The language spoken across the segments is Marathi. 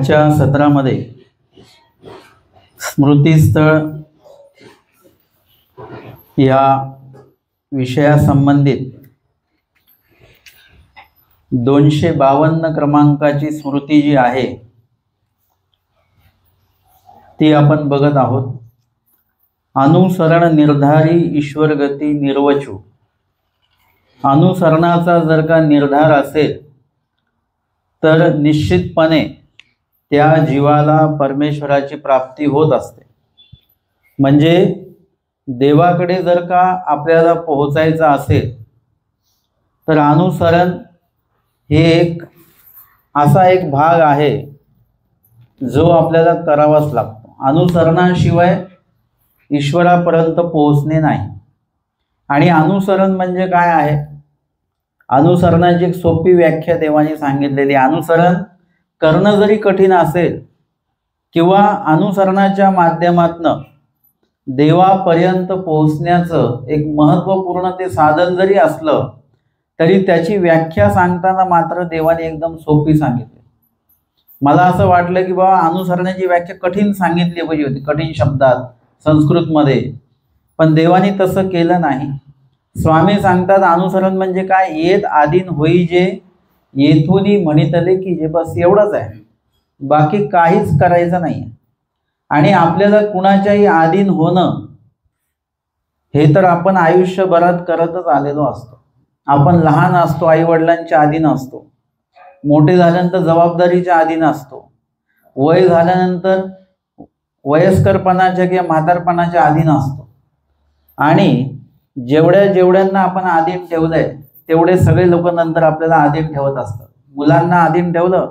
आजच्या सत्रामध्ये स्मृतीस्थळ या विषयासंबंधित 252 क्रमांकाची स्मृती जी आहे ती आपण बघत आहोत। अनुसरण निर्धारी ईश्वरगती निर्वचू। अनुसरणाचा जर का निर्धार असेल तर निश्चितपणे त्या जीवाला परमेश्वराची प्राप्ती होत असते। म्हणजे देवाकडे जर का आपल्याला पोहोचायचं असेल तर अनुसरण हे एक असा एक भाग आहे जो आपल्याला करावाच लागतो। अनुसरणाशिवाय ईश्वरापर्यंत पोहोचणे नाही। आणि अनुसरण म्हणजे काय आहे? अनुसरणाची एक सोपी व्याख्या देवाने सांगितलेली। अनुसरण करणं जरी कठीण असेल किंवा अनुसरणाच्या माध्यमातून देवापर्यंत पोहोचण्याचं एक महत्त्वपूर्ण ते साधन जरी असलं तरी त्याची व्याख्या सांगताना मात्र देवाने एकदम सोपी सांगितली। मला असं वाटलं की बाबा अनुसरणाची व्याख्या कठीण सांगितली पाहिजे होती, कठीण शब्दात संस्कृतमध्ये, पण देवाने तसं केलं नाही। स्वामी सांगतात अनुसरण म्हणजे काय? येत आधीन होई जे येथूनी म्हणितले की जे, बस एवढंच आहे, बाकी काहीच करायचं नाही। आणि आपल्याला कुणाच्याही अधीन होणं हे तर आपण आयुष्यभरात करतच आलेलो असतो। आपण लहान असतो आई वडिलांच्या अधीन असतो, मोठे झाल्यानंतर जबाबदारीच्या अधीन असतो, वय झाल्यानंतर वयस्करपणाच्या किंवा म्हातारपणाच्या अधीन असतो। आणि जेवढ्यांना आपण अधीन ठेवलंय तेवढे सगळे लोक नंतर आपल्याला अधीन ठेवत असतात। मुलांना अधीन ठेवलं,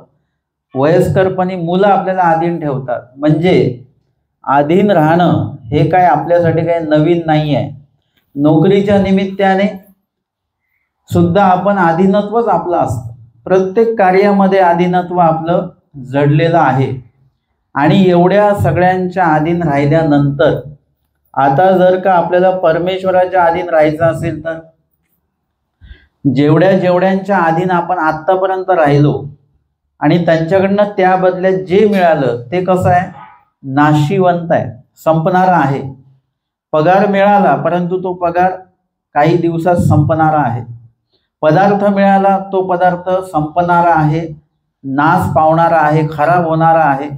वयस्करपणी मुलं आपल्याला अधीन ठेवतात। म्हणजे अधीन राहणं हे काय आपल्यासाठी काही नवीन नाही आहे। नोकरीच्या निमित्ताने सुद्धा आपण अधीनत्वच आपलं असतं। प्रत्येक कार्यामध्ये अधीनत्व आपलं जडलेलं आहे। आणि एवढ्या सगळ्यांच्या अधीन राहिल्यानंतर आता जर का आपल्याला परमेश्वराच्या अधीन राहायचं असेल तर जेवढ्यांच्या अधीन आपण आत्तापर्यंत राहिलो आणि त्यांच्याकडनं त्या बदल्यात जे मिळालं ते कसं आहे? नाशिवंत आहे, संपणारा आहे। पगार मिळाला परंतु तो पगार काही दिवसात संपणारा आहे। पदार्थ मिळाला तो पदार्थ संपणारा आहे, नाश पावणारा आहे, खराब होणारा आहे।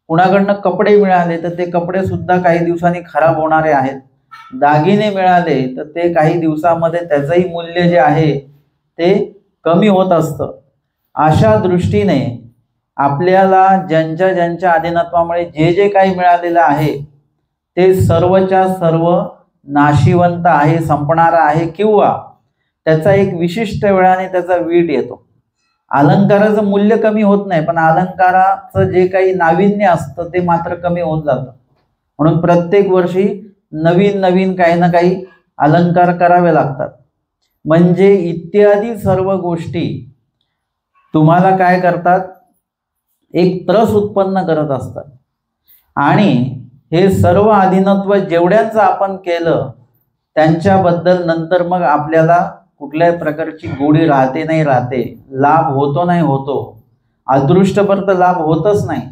कुणाकडनं कपडे मिळाले तर ते कपडे सुद्धा काही दिवसांनी खराब होणारे आहेत। दागिने मिळाले तर ते काही दिवसामध्ये त्याचंही मूल्य जे आहे ते कमी होत असतं। अशा दृष्टीने आपल्याला ज्यांच्या अधीनत्वामुळे जे काही मिळालेलं आहे ते सर्वच्या सर्व नाशिवंत आहे, संपणारा आहे, किंवा त्याचा एक विशिष्ट वेळाने त्याचा वीट येतो। अलंकाराचं मूल्य कमी होत नाही, पण अलंकाराचं जे काही नाविन्य असतं ते मात्र कमी होत जातं। म्हणून प्रत्येक वर्षी नवीन काही ना काही अलंकार करावे लागतात। म्हणजे इत्यादी सर्व गोष्टी तुम्हाला काय करतात? एक त्रस उत्पन्न करत असतात। आणि हे सर्व अधीनत्व जेवढ्यांचं आपण केलं त्यांच्याबद्दल नंतर मग आपल्याला कुठल्याही प्रकारची गोडी राहते नाही राहते, लाभ होतो नाही होतो। अदृष्टपर तर लाभ होतच नाही,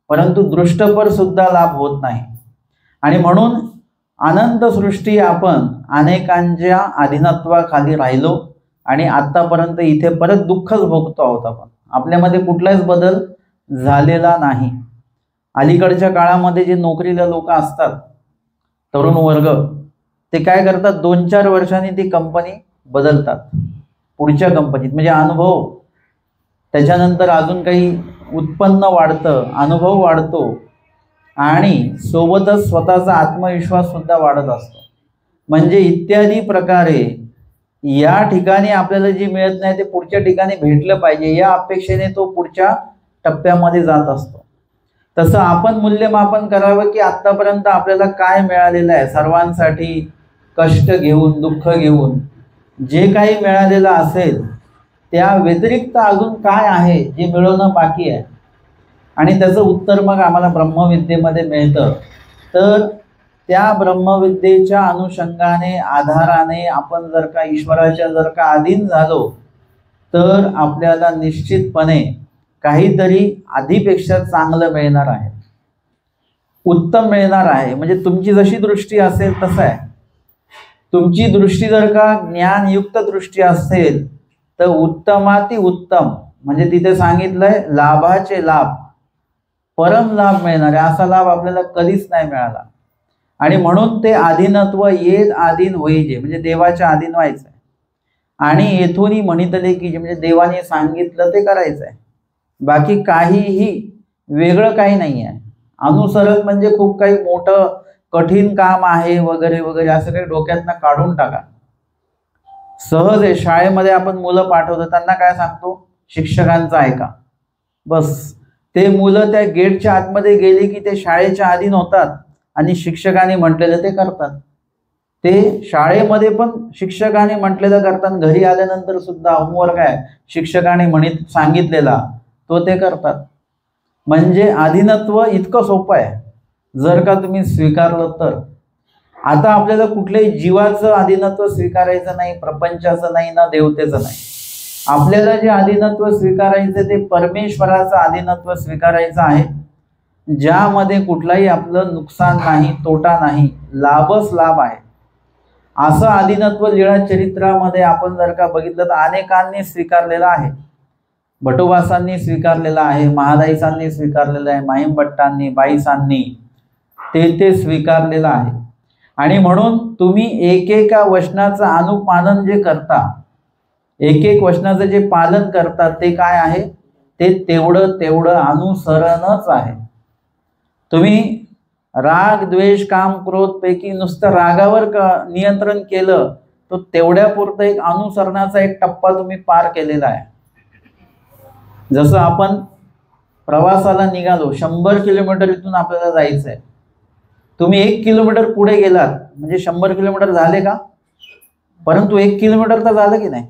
परंतु दृष्टपर सुद्धा लाभ होत नाही। आणि म्हणून अनंत सृष्टी आपण अनेकांच्या अधीनत्वाखाली राहिलो आणि आतापर्यंत इथे परत दुःखच भोगतो आहोत आपण। आपल्यामध्ये कुठलाच बदल झालेला नाही। अलीकडच्या काळामध्ये जे नोकरीला लोक असतात, तरुण वर्ग, ते काय करतात? 2-4 वर्षांनी ती कंपनी बदलतात पुढच्या कंपनीत। म्हणजे अनुभव, त्याच्यानंतर अजून काही उत्पन्न वाढतं, अनुभव वाढतो आणि सोबतच स्वतःचा आत्मविश्वास सुद्धा वाढत असतो। म्हणजे इत्यादी प्रकारे या ठिकाणी आपल्याला जे मिळत नाही ते पुढच्या ठिकाणी भेटलं पाहिजे या अपेक्षेने तो पुढच्या टप्प्यामध्ये जात असतो। तसं आपण मूल्यमापन करावं की आत्तापर्यंत आपल्याला काय मिळालेलं आहे। सर्वांसाठी कष्ट घेऊन, दुःख घेऊन जे काही मिळालेलं असेल त्या व्यतिरिक्त अजून काय आहे जे मिळवणं बाकी आहे। आणि त्याचं उत्तर मग आम्हाला ब्रह्मविद्येमध्ये मिळतं। तर त्या ब्रह्मविद्येच्या अनुषंगाने, आधाराने आपण जर का ईश्वराच्या जर का अधीन झालो तर आपल्याला निश्चितपणे काहीतरी आधीपेक्षा चांगलं मिळणार आहे, उत्तम मिळणार आहे. म्हणजे तुमची जशी दृष्टी असेल तसं आहे. तुमची दृष्टी जर का ज्ञानयुक्त दृष्टी असेल तर उत्तमाति उत्तम, म्हणजे तिथे सांगितलंय लाभाचे लाभ, परम लाभ मिळणार आहे. असा लाभ आपल्याला कधीच नाही मिळाला. आणि म्हणून ते आधीनत्व येत आधीन होईजे, म्हणजे देवाच्या अधीन व्हायचं आहे. आणि येथूनही म्हणितले की म्हणजे देवाने सांगितलं ते करायचं आहे, बाकी काहीही वेगळं काही नाही आहे. अनुसरण म्हणजे खूप काही मोठं कठीण काम आहे वगैरे वगैरे असं काही डोक्यातनं काढून टाका. सहज आहे. शाळेमध्ये आपण मुलं पाठवतो, त्यांना काय सांगतो, शिक्षकांचं ऐका. बस ते मुलं त्या गेटच्या आतमध्ये गेले की ते शाळेच्या अधीन होतात आणि शिक्षकाने म्हटलेलं ते करतात. ते शाळेमध्ये पण शिक्षकाने म्हटलेलं करतात, घरी आल्यानंतर सुद्धा होमवर्क आहे शिक्षकाने सांगितलेला तो ते करतात. म्हणजे अधीनत्व इतकं सोपं आहे जर का तुम्ही स्वीकारलं तर. आता आपल्याला कुठल्याही जीवाचं अधीनत्व स्वीकारायचं नाही, प्रपंचाचं नाही, ना देवतेचं नाही. आपल्याला जे अधीनत्व स्वीकारायचं ते परमेश्वराचं अधीनत्व स्वीकारायचं आहे, ज्यामध्ये कुठलाही आपलं नुकसान नाही, तोटा नाही, लाभच लाभ आहे. असं अधीनत्व लीळा चरित्रामध्ये आपण जर का बघितलं तर अनेकांनी स्वीकारलेलं आहे. भटोबासांनी स्वीकारलेलं आहे, महादाईसांनी स्वीकारलेलं आहे, माहीमभट्टांनी, बाईसांनी ते स्वीकारलेलं आहे. आणि म्हणून तुम्ही एकेका वचनाचं अनुपालन जे करता, एक एक वचनाचं जे पालन करता ते काय आहे, ते तेवढं अनुसरणच आहे. तुम्ही राग द्वेष काम क्रोध पैकी नुसतं रागावर नियंत्रण केलं तर तेवढ्यापुरतं एक अनुसरणाचा एक टप्पा तुम्ही पार केलेला आहे. जसं आपण प्रवासाला निघालो, 100 किलोमीटर इथून आपल्याला जायचं आहे. तुम्ही 1 किलोमीटर पुढे गेलात म्हणजे 100 किलोमीटर झाले का, परंतु 1 किलोमीटर तर झालं की नाही.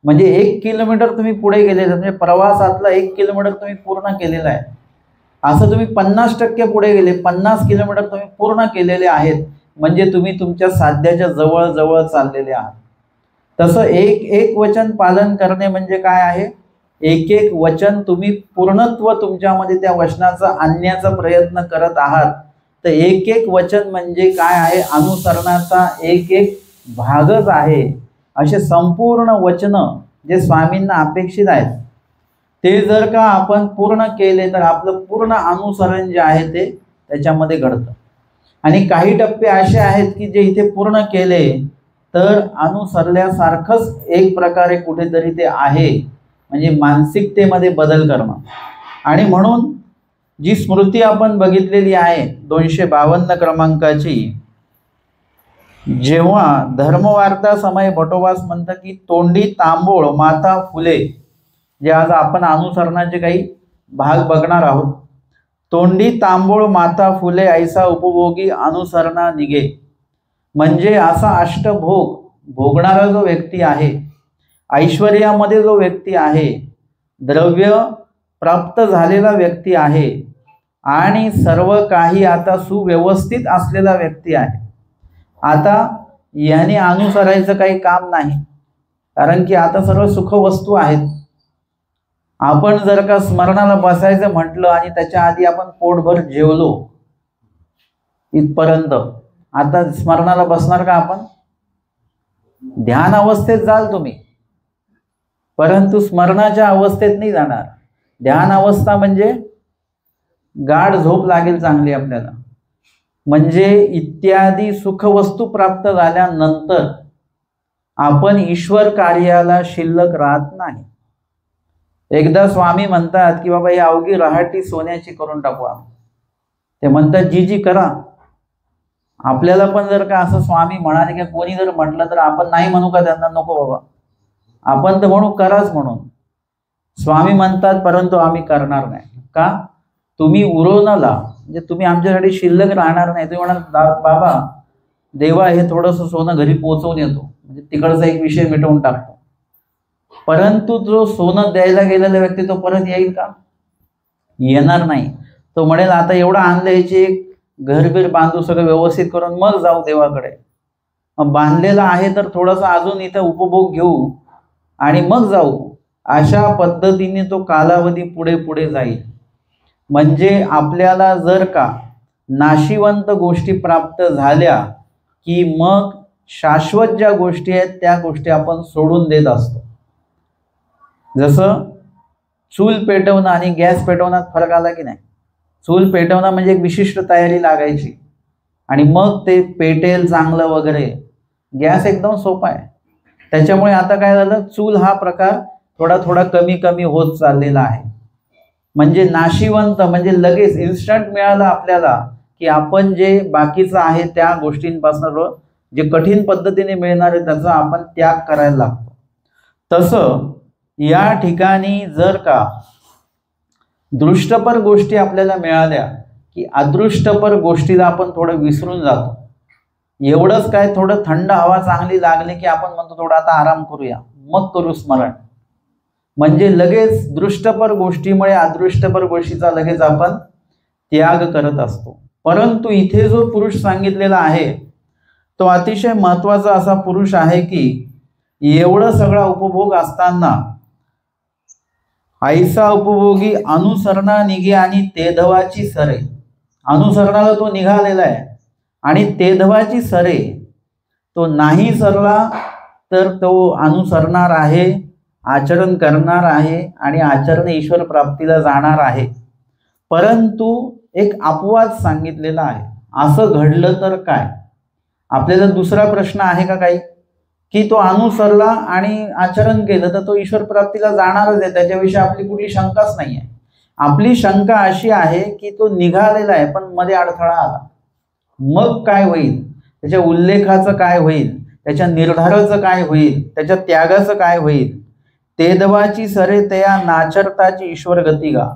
म्हणजे 1 किलोमीटर तुम्ही पुढे गेलेले, म्हणजे प्रवासातला 1 किलोमीटर तुम्ही पूर्ण केलेला आहे. असं तुम्ही 50% पुढे गेले, 50 किलोमीटर तुम्ही पूर्ण केलेले आहेत, म्हणजे तुम्ही तुमच्या साध्याच्या जवळ जवळ चाललेले आहात. तसं एक एक वचन पालन करणे म्हणजे काय आहे, एक एक वचन तुम्ही पूर्णत्व तुमच्यामध्ये त्या वचनाचा आणण्याचा प्रयत्न करत आहात. तर एक एक वचन म्हणजे काय आहे, अनुसरणाचा एक एक भागच आहे. असे संपूर्ण वचन जे स्वामींना अपेक्षित आहेत ते जर का आपण पूर्ण केले तर आपलं पूर्ण अनुसरण जे आहे ते त्याच्यामध्ये घडतं. आणि काही टप्पे असे आहेत की जे इथे पूर्ण केले तर अनुसरल्यासारखंच एक प्रकारे कुठेतरी ते आहे, म्हणजे मानसिकतेमध्ये बदल करणं. आणि म्हणून जी स्मृती आपण बघितलेली आहे 252 क्रमांकाची, जेव्हा धर्मवार्ता समय भटोबास म्हणतं की तोंडी तांबोळ माथा फुले, जे आज आपण अनुसरणाचे काही भाग बघणार आहोत. तोंडी तांबोळ माथा फुले ऐसा उपभोगी अनुसरणा निघे, म्हणजे असा अष्टभोग भोगणारा जो व्यक्ती आहे, ऐश्वर्यामध्ये जो व्यक्ती आहे, द्रव्य प्राप्त झालेला व्यक्ती आहे आणि सर्व काही आता सुव्यवस्थित असलेला व्यक्ती आहे. आता याने अनुसरायचं काही काम नाही, कारण की आता सर्व सुखवस्तू आहेत. आपण जर का स्मरणाला बसायचं म्हटलं आणि त्याच्या आधी आपण पोटभर जेवलो इथपर्यंत, आता स्मरणाला बसणार का आपण? ध्यान अवस्थेत जाल तुम्ही, परंतु स्मरणाच्या अवस्थेत नाही जाणार. ध्यान अवस्था म्हणजे गाढ झोप लागेल चांगली आपल्याला, म्हणजे इत्यादी सुखवस्तू प्राप्त झाल्यानंतर आपण ईश्वर कार्याला शिल्लक राहत नाही. एकदा स्वामी म्हणतात की बाबा ही अवघी रहाटी सोन्याची करून टाकू. ते म्हणतात जी जी करा. आपल्याला पण जर का असं स्वामी म्हणाले की कोणी जर म्हटलं तर आपण नाही म्हणू का त्यांना, नको बाबा आपण तर म्हणू कराच म्हणून. स्वामी म्हणतात परंतु आम्ही करणार नाही. का? तुम्ही उरवणाला म्हणजे तुम्ही आमच्यासाठी शिल्लक राहणार नाही. तुम्ही म्हणाल बाबा देवा हे थोडंसं सोनं घरी पोहोचवून येतो, म्हणजे तिकडचा एक विषय मिटवून टाकतो. परंतु जो सोनं द्यायला गेलेला व्यक्ती तो परत येईल का? येणार नाही. तो म्हणेल आता एवढं आणलं, याची एक घरबीर बांधू, सगळं व्यवस्थित करून मग जाऊ देवाकडे. मग बांधलेलं आहे तर थोडंसं अजून इथं उपभोग घेऊ आणि मग जाऊ. अशा पद्धतीने तो कालावधी पुढे पुढे जाईल. म्हणजे आपल्याला जर का नाशिवंत गोष्टी प्राप्त झाल्या की मग शाश्वत ज्या गोष्टी आहेत त्या गोष्टी आपण सोडून देत असतो. जसं चूल पेटवणं आणि गॅस पेटवण्यात फरक आला की नाही. चूल पेटवणं म्हणजे एक विशिष्ट तयारी लागायची आणि मग ते पेटेल चांगलं वगैरे. गॅस एकदम सोपा आहे. त्याच्यामुळे आता काय झालं, चूल हा प्रकार थोडा थोडा कमी कमी होत चाललेला आहे. म्हणजे नाशिवंत म्हणजे लगेच इन्स्टंट मिळालं आपल्याला की आपण जे बाकीचं आहे त्या गोष्टींपासून जे कठीण पद्धतीने मिळणार आहे त्याचा आपण त्याग करायला लागतो. तसं या ठिकाणी जर का दृष्टपर गोष्टी आपल्याला मिळाल्या की अदृष्टपर गोष्टीला आपण थोडं विसरून जातो. एवढंच काय, थोडं थंड हवा चांगली लागली की आपण म्हणतो थोडा आता आराम करूया, मग करू स्मरण. म्हणजे लगेच दृष्टपर गोष्टीमुळे अदृष्टपर गोष्टीचा लगेच आपण त्याग करत असतो. परंतु इथे जो पुरुष सांगितलेला आहे तो अतिशय महत्वाचा असा पुरुष आहे की एवढं सगळा उपभोग असताना ऐसा उपभोगी अनुसरणा निघे आणि तेधवाची सरे. अनुसरणाला तो निघालेला आहे आणि तेधवाची सरे तो नाही सरला तर तो अनुसरणार आहे, आचरण करणार आहे आणि आचरण ईश्वर प्राप्तीला जाणार आहे. परंतु एक अपवाद सांगितलेला आहे. असं घडलं तर काय? आपल्याला दुसरा प्रश्न आहे का काही की तो अनुसरला आणि आचरण केलं तर तो ईश्वर प्राप्तीला जाणारच आहे, त्याच्याविषयी आपली कुठली शंकाच नाही आहे. आपली शंका अशी आहे की तो निघालेला आहे पण मध्ये अडथळा आला, मग काय होईल, त्याच्या उल्लेखाचं काय होईल, त्याच्या निर्धाराचं काय होईल, त्याच्या त्यागाचं काय होईल. तेधवाची सरे तया नाचरताची ईश्वर गती गा.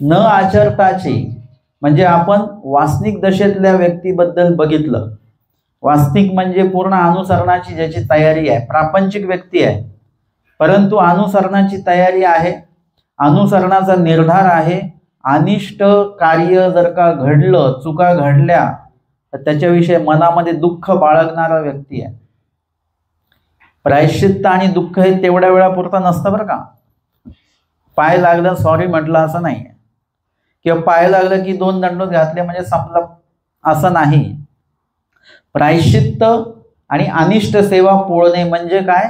न आचरताची म्हणजे आपण वासनिक दशेतल्या व्यक्तीबद्दल बघितलं. वास्तविक म्हणजे पूर्ण अनुसरणाची ज्याची तयारी आहे, प्रापंचिक व्यक्ती आहे परंतु अनुसरणाची तयारी आहे, अनुसरणाचा निर्धार आहे. अनिष्ट कार्य जर का घडलं, चुका घडल्या तर त्याच्याविषयी मनामध्ये दुःख बाळगणारा व्यक्ती आहे. प्रायश्चित्त आणि दुःख हे तेवढ्या वेळापुरतं नसतं बरं का. पाय लागलं सॉरी म्हटलं असं नाही, किंवा पाय लागलं की 2 दंडोत घातले म्हणजे संपलं असं नाही. प्रायश्चित्त आणि अनिष्ट सेवा पोळणे म्हणजे काय,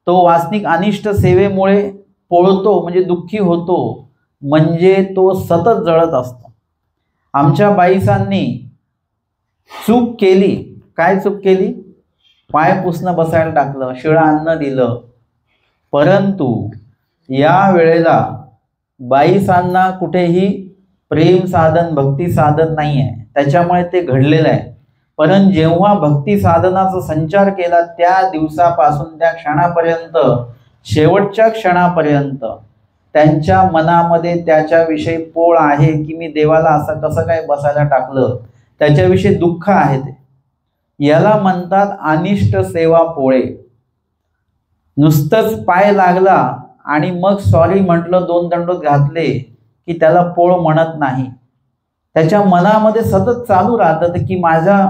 तो वासनिक अनिष्ट सेवेमुळे पोळतो म्हणजे दुःखी होतो, म्हणजे तो सतत जळत असतो. आमच्या बाईसांनी चूक केली. काय चूक केली? पाय पुसणं बसायला टाकलं, शिळं अन्न दिलं. परंतु या वेळेला बाईसांना कुठेही प्रेम साधन भक्ती साधन नाही आहे, त्याच्यामुळे ते घडलेलं आहे. परंतु जेव्हा भक्ती साधनाचा संचार केला त्या दिवसापासून त्या क्षणापर्यंत शेवटच्या क्षणापर्यंत त्यांच्या मनामध्ये त्याच्याविषयी पोळ आहे की मी देवाला असं कसं काय बसायला टाकलं, त्याच्याविषयी दुःख आहे. ते याला म्हणतात अनिष्ट सेवा पोळे. नुसतंच पाय लागला आणि मग सॉरी म्हटलं 2 दंडोत घातले की त्याला पोळ म्हणत नाही. त्याच्या मनामध्ये सतत चालू राहतं की माझ्या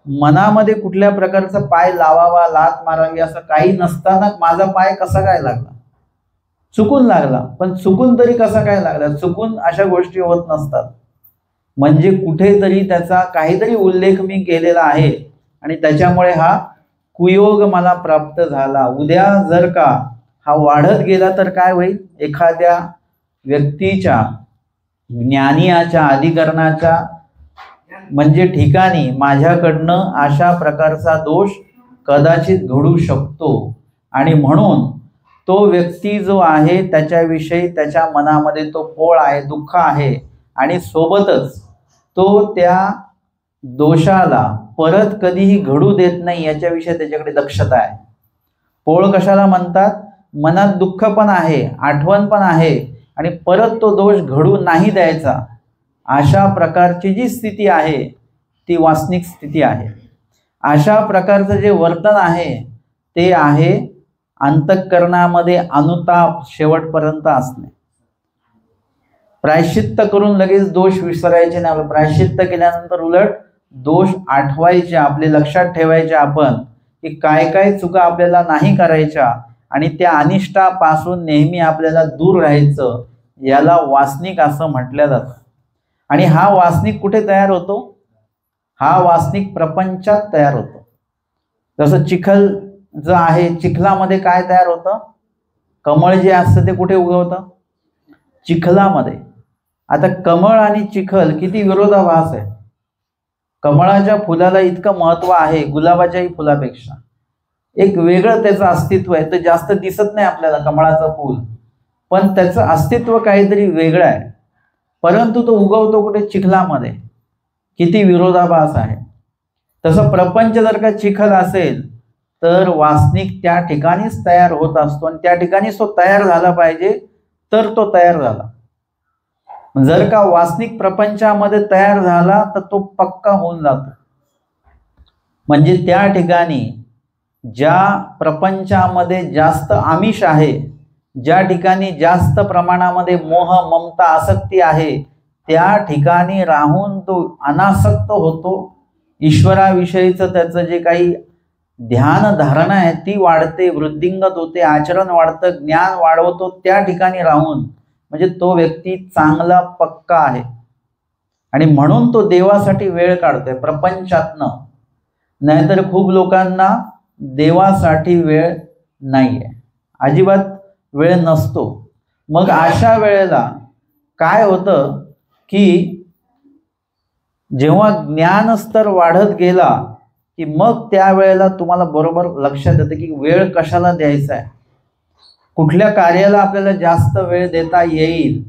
मनामध्ये कुठल्या प्रकारचा पाय लावावा, लात मारावी असं काही नसताना माझा पाय कसा काय लागला, चुकून लागला. पण चुकून तरी कसा काय लागला, चुकून अशा गोष्टी होत नसतात. म्हणजे कुठेतरी त्याचा काहीतरी उल्लेख मी केलेला आहे आणि त्याच्यामुळे हा कुयोग मला प्राप्त झाला. उद्या जर का हा वाढत गेला तर काय होईल, एखाद्या व्यक्तीच्या ज्ञानियाच्या अधिकरणाच्या म्हणजे ठिकाणी माझ्याकडनं अशा प्रकारचा दोष कदाचित घडू शकतो. आणि म्हणून तो व्यक्ती जो आहे त्याच्याविषयी त्याच्या मनामध्ये तो पोळ आहे, दुःख आहे आणि सोबतच तो त्या दोषाला परत कधीही घडू देत नाही याच्याविषयी त्याच्याकडे दक्षता आहे. पोळ कशाला म्हणतात, मनात दुःख पण आहे, आठवण पण आहे आणि परत तो दोष घडू नाही द्यायचा. अशा प्रकारची जी स्थिती आहे ती वासनिक स्थिती आहे. अशा प्रकारचं जे वर्तन आहे ते आहे अंतःकरणामध्ये अनुताप शेवटपर्यंत असणे. प्रायश्चित्त करून लगेच दोष विसरायचे नाही. प्रायश्चित्त केल्यानंतर उलट दोष आठवायचे, आपले लक्षात ठेवायचे आपण की काय काय चुका आपल्याला नाही करायच्या आणि त्या अनिष्टापासून नेहमी आपल्याला दूर राहायचं, याला वासनिक असं म्हटलं जातं. आणि हा वासनिक कुठे तयार होतो? हा वासनिक प्रपंचात तयार होतो. जसं चिखल जो आहे, चिखलामध्ये काय तयार होतं? कमळ जे असतं ते कुठे उगवतं? चिखलामध्ये. आता कमळ आणि चिखल किती विरोधाभास आहे. कमळाच्या फुलाला इतकं महत्व आहे गुलाबाच्याही फुलापेक्षा. एक वेगळं त्याचं अस्तित्व आहे. तर जास्त दिसत नाही आपल्याला कमळाचं फूल, पण त्याचं अस्तित्व काहीतरी वेगळं आहे. परंतु तो उगवतो कुठे? चिखलामध्ये. किती विरोधाभास आहे. तसं प्रपंच जर का चिखल असेल तर वासनिक त्या ठिकाणीच तयार होत असतो आणि त्या ठिकाणीच तो तयार झाला पाहिजे, तर तो तयार झाला. जर का वासनिक प्रपंचामध्ये तयार झाला तर तो पक्का होऊन जातो. म्हणजे त्या ठिकाणी ज्या प्रपंचामध्ये जास्त आमिष आहे, ज्या ठिकाणी जास्त प्रमाणामध्ये मोह ममता आसक्ती आहे, त्या ठिकाणी राहून तो अनासक्त होतो. ईश्वराविषयीचं त्याचं जे काही ध्यान धारणा आहे ती वाढते, वृद्धिंगत होते, आचरण वाढतं, ज्ञान वाढवतो त्या ठिकाणी राहून. म्हणजे तो व्यक्ती चांगला पक्का आहे आणि म्हणून तो देवासाठी वेळ काढतोय प्रपंचातनं. नाहीतर खूप लोकांना देवासाठी वेळ नाहीये, अजिबात वेळ नसतो. मग अशा वेळेला काय होतं की जेव्हा ज्ञानस्तर वाढत गेला की मग त्यावेळेला तुम्हाला बरोबर लक्षात येतं की वेळ कशाला द्यायचा आहे, कुठल्या कार्याला आपल्याला जास्त वेळ देता येईल.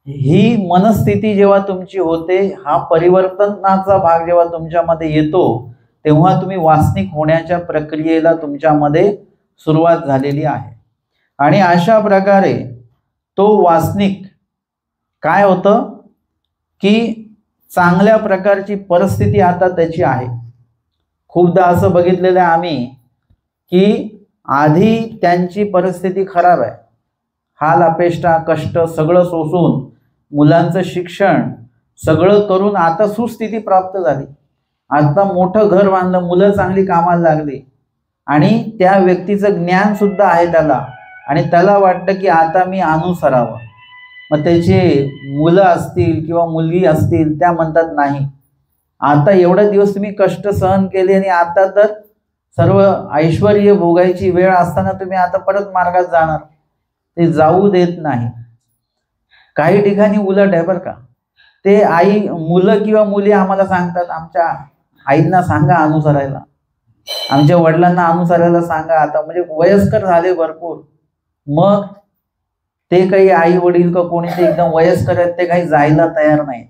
ही मनस्थिती जेव्हा तुमची होते, हा परिवर्तनाचा भाग जेव्हा तुमच्यामध्ये येतो, तेव्हा तुम्ही वासनिक होण्याच्या प्रक्रियेला तुमच्यामध्ये सुरुवात झालेली आहे. आणि अशा प्रकारे तो वासनिक काय होतं की चांगल्या प्रकारची परिस्थिती आता त्याची आहे. खूपदा असं बघितलेलं आहे आम्ही की आधी त्यांची परिस्थिती खराब आहे, हाल अपेष्टा कष्ट सगळं सोसून मुलांचं शिक्षण सगळं करून आता सुस्थिती प्राप्त झाली, आता मोठं घर बांधलं, मुलं चांगली कामाला लागली आणि त्या व्यक्तीचं ज्ञान सुद्धा आहे त्याला, आणि त्याला वाटतं की आता मी अनुसरावं. मग त्याचे मुलं असतील किंवा मुलगी असतील त्या म्हणतात नाही, आता एवढे दिवस तुम्ही कष्ट सहन केले आणि आता तर सर्व ऐश्वर्य भोगायची वेळ असताना तुम्ही आता परत मार्गात जाणार, ते जाऊ देत नाही. काही ठिकाणी उलट आहे बरं का. ते मुलं किंवा मुली आम्हाला सांगतात, आमच्या आईंना सांगा अनुसरायला, आमच्या वडिलांना अनुसरायला सांगा. आता म्हणजे वयस्कर झाले भरपूर, मग ते काही आई वडील का कोणी ते एकदम वयस्कर आहेत, ते काही जायला तयार नाही.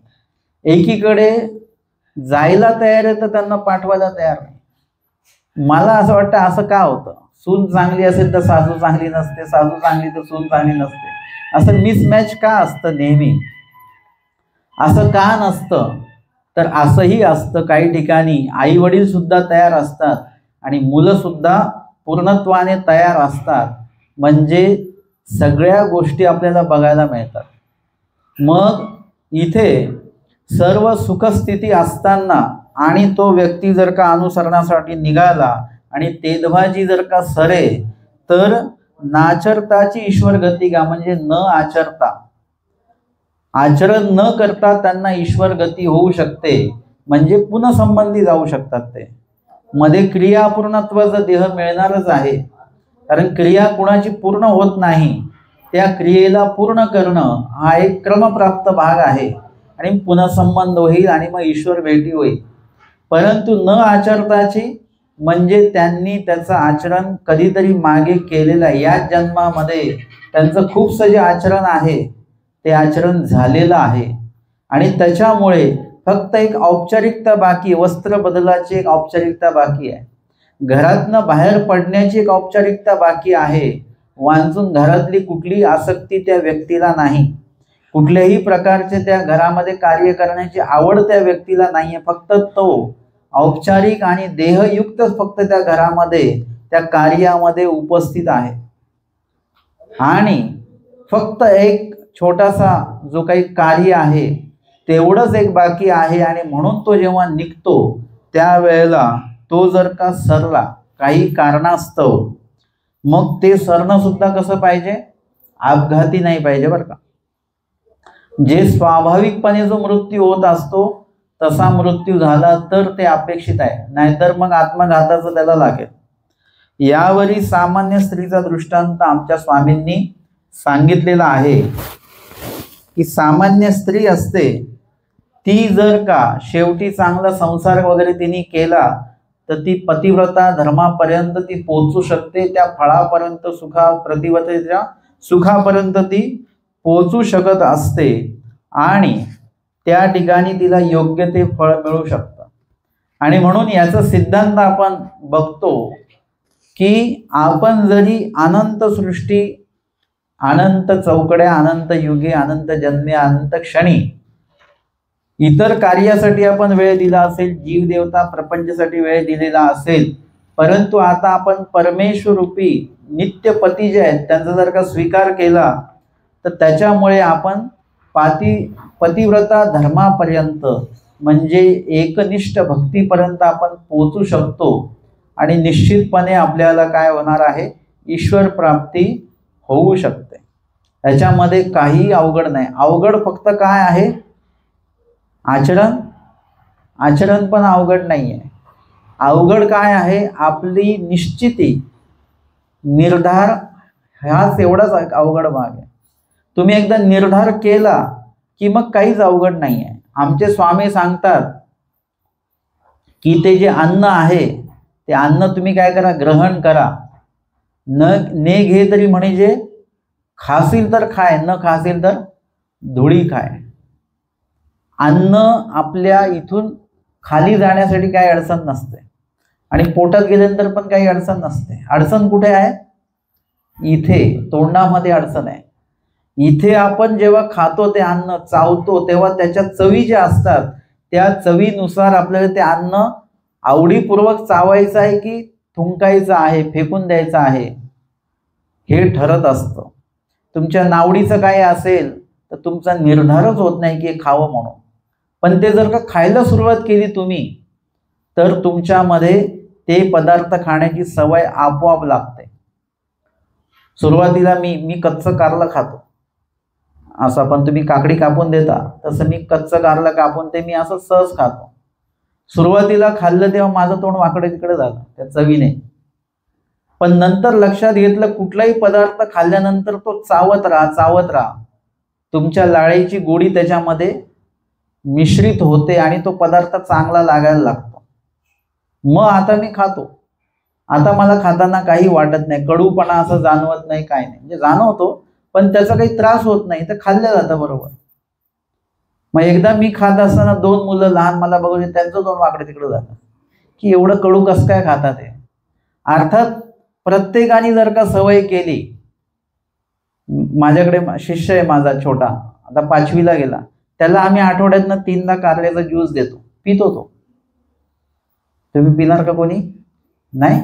एकीकडे जायला तयार आहे तर त्यांना पाठवायला तयार नाही. मला असं वाटतं असं का होतं? सून चांगली असेल तर सासू चांगली नसते, सासू चांगली तर सून चांगली नसते. असं मिसमॅच का असतं नेहमी? असं का नसतं? तर असंही असतं, काही ठिकाणी आई वडील सुद्धा तयार असतात आणि मुलं सुद्धा पूर्णत्वाने तयार असतात. म्हणजे सगळ्या गोष्टी आपल्याला बघायला मिळतात. मग इथे सर्व सुखस्थिती असताना आणि तो व्यक्ती जर का अनुसरणासाठी निघाला आणि तेदभाजी जर का सरे, तर नाचरताची ईश्वर गतिका, म्हणजे न आचरता, आचरण न करता त्यांना ईश्वर गती होऊ शकते. म्हणजे पुनःसंबंधी जाऊ शकतात ते. मध्ये क्रियापूर्णत्वाचा देह मिळणारच आहे, कारण क्रिया कुणाची पूर्ण होत नाही. त्या क्रियेला पूर्ण करणं हा एक क्रमप्राप्त भाग आहे आणि पुनःसंबंध होईल आणि मग ईश्वर भेटी होईल. परंतु न आचरताची म्हणजे त्यांनी त्याचं आचरण कधीतरी मागे केलेलं आहे, या जन्मामध्ये त्यांचं खूपसं जे आचरण आहे ते आचरण झालेलं आहे आणि त्याच्यामुळे फक्त एक औपचारिकता बाकी, वस्त्र बदलाची एक औपचारिकता बाकी आहे, घरातनं बाहेर पडण्याची एक औपचारिकता बाकी आहे. वांचून घरातली कुठली आसक्ती त्या व्यक्तीला नाही, कुठल्याही प्रकारचे त्या घरामध्ये कार्य करण्याची आवड त्या व्यक्तीला नाहीये. फक्त तो औपचारिक आणि देहयुक्तच फक्त त्या घरामध्ये त्या कार्यामध्ये उपस्थित आहे आणि फक्त एक छोटासा जो काही कार्य आहे तेवढंच एक बाकी आहे. आणि म्हणून तो जेव्हा निघतो त्यावेळेला तो जर का सरला काही कारणास्तव, मग ते सरणं सुद्धा कसं पाहिजे, अपघाती नाही पाहिजे बरं का. जे स्वाभाविकपणे जो मृत्यू होत असतो तसा मृत्यू झाला तर ते अपेक्षित आहे, नाहीतर मग आत्मघाताचं त्याला लागेल. यावरी सामान्य स्त्रीचा दृष्टांत आमच्या स्वामींनी सांगितलेला आहे की सामान्य स्त्री असते ती जर का शेवटी चांगला संसार वगैरे तिने केला तर ती पतिव्रता धर्मापर्यंत ती पोहोचू शकते, त्या फळापर्यंत प्रतिव्रतेच्या सुखापर्यंत ती पोहोचू शकत असते आणि त्या ठिकाणी तिला योग्य ते फळ मिळू शकतं. आणि म्हणून याचा सिद्धांत आपण बघतो की आपण जरी अनंत सृष्टी, अनंत चौकड्या, अनंत युगे, अनंत जन्मे, अनंत क्षणी इतर कार्यासाठी आपण वेळ दिला असेल, जीवदेवता प्रपंचासाठी वेळ दिलेला असेल, परंतु आता आपण परमेश्वर रूपी नित्य पती जे आहेत त्यांचा जर का स्वीकार केला तर त्याच्यामुळे आपण पतिव्रता धर्मापर्यंत म्हणजे एकनिष्ठ भक्तीपर्यंत आपण पोहोचू शकतो आणि निश्चितपणे आपल्याला काय होणार आहे, ईश्वर प्राप्ती होऊ शकते. त्याच्यामध्ये काही अवघड नाही. अवघड फक्त काय आहे, आचरण पण अवघड नाही आहे. अवघड काय आहे, आपली निश्चिती, निर्धार, हाच एवढाच अवघड भाग आहे. तुम्ही एकदा निर्धार केला की मग काहीच अवघड नाही आहे. आमचे स्वामी सांगतात की ते जे अन्न आहे ते अन्न तुम्ही काय करा, ग्रहण करा. ने घे तरी म्हणजे खासील तर खाय, न खासील तर धुळी खाय. अन्न आपल्या इथून खाली जाण्यासाठी काही अडचण नसते आणि पोटात गेल्यानंतर पण काही अडचण नसते. अडचण कुठे आहे, इथे तोंडामध्ये अडचण आहे. इथे आपण जेव्हा खातो ते अन्न चावतो तेव्हा त्याच्या चवी ज्या असतात त्या चवीनुसार आपल्याला ते अन्न आवडीपूर्वक चावायचं आहे की थुंकायचं आहे, फेकून द्यायचं आहे, हे ठरत असतं. तुमच्या नावडीचं काय असेल तर तुमचा निर्धारच होत नाही की हे खावं म्हणून. पण ते जर का खायला सुरुवात केली तुम्ही तर तुमच्यामध्ये ते पदार्थ खाण्याची सवय आपोआप लागते. सुरुवातीला मी कच्चं कारलं खातो, असं पण तुम्ही काकडी कापून देता तसं मी कच्चं कारलं कापून ते मी असं सहज खातो. सुरुवातीला खाल्लं तेव्हा माझं तोंड वाकडे तिकडे झालं त्या चवीने, पण नंतर लक्षात घेतलं कुठलाही पदार्थ खाल्ल्यानंतर तो चावत राहा, तुमच्या लाळेची गोडी त्याच्यामध्ये मिश्रित होते आणि तो पदार्थ चांगला लागायला लागतो. मग आता मी खातो. आता मला खाताना काही वाटत नाही, कडूपणा असं जाणवत नाही, काय नाही, म्हणजे जाणवतो पण त्याचा काही त्रास होत नाही, तर खाल्लं जातं बरोबर. मग एकदा मी खात असताना 2 मुलं लहान मला बघून त्यांचं तोंड वाकडे तिकडे झालं की एवढं कडू कसं काय खातात हे. अर्थात प्रत्येकाने जर का सवय केली, माझ्याकडे शिष्य आहे माझा छोटा, आता 5वीला गेला, त्याला आम्ही आठवड्यातनं 3दा कारल्याचा ज्यूस देतो, पितो तो. तुम्ही पिणार का कोणी? नाही.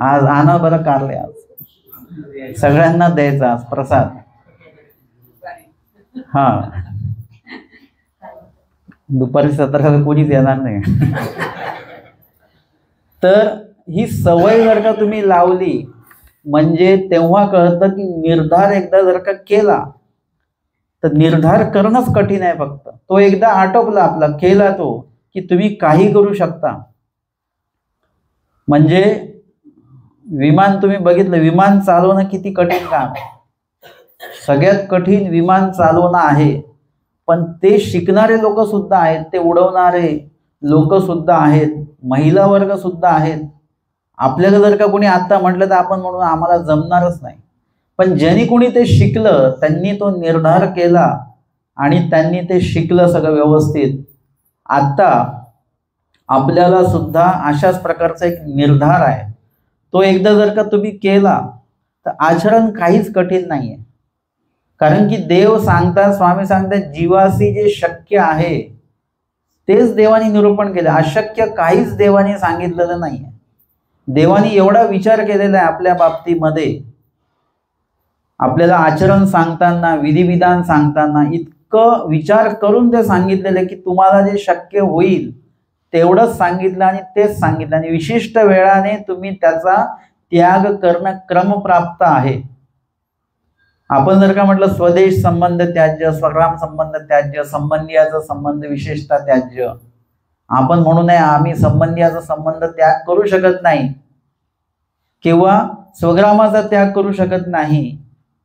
आज आणा बरं कारले, आज सगळ्यांना द्यायचा आज प्रसाद. हा, दुपारी 17 कोणीच येणार नाही. तर ही सवय जर का तुम्ही लावली म्हणजे तेव्हा कळतं की निर्धार एकदा जर का केला तर निर्धार करणंच कठीण आहे. फक्त तो एकदा आटोपला आपला, केला तो की तुम्ही काही करू शकता. म्हणजे विमान तुम्ही बघितलं, विमान चालवणं किती कठीण काम आहे. सगळ्यात कठीण विमान चालवणं आहे, पण ते शिकणारे लोक सुद्धा आहेत, ते उडवणारे लोक सुद्धा आहेत, महिला वर्ग सुद्धा आहेत. आपल्याला जर का कोणी आता म्हटलं तर आपण म्हणून आम्हाला जमणारच नाही, पण ज्यांनी कोणी ते शिकलं त्यांनी तो निर्धार केला आणि त्यांनी ते शिकलं सगळं व्यवस्थित. आता आपल्याला सुद्धा अशाच प्रकारचा एक निर्धार आहे, तो एकदा जर का तुम्ही केला तर आचरण काहीच कठीण नाही आहे. कारण की देव सांगतात, स्वामी सांगतात, जीवासी जे शक्य आहे तेच देवानी निरूपण केलं, अशक्य काहीच देवानी सांगितलेलं नाही आहे. देवानी एवढा विचार केलेला आहे आपल्या बाबतीमध्ये. आपल्याला आचरण सांगताना, विधिविधान सांगताना इतकं विचार करून ते सांगितलेलं की तुम्हाला जे शक्य होईल तेवढंच सांगितलं आणि तेच सांगितलं, आणि विशिष्ट वेळाने तुम्ही त्याचा त्याग करणं क्रमप्राप्त आहे. आपण जर का म्हटलं स्वदेश संबंध त्याज्य, स्वग्राम संबंध त्याज्य, संबंधियाचा संबंध विशेषतः त्याज्य, आपण म्हणू नये आम्ही संबंधियाचा संबंध त्याग करू शकत नाही किंवा स्वग्रामाचा त्याग करू शकत नाही,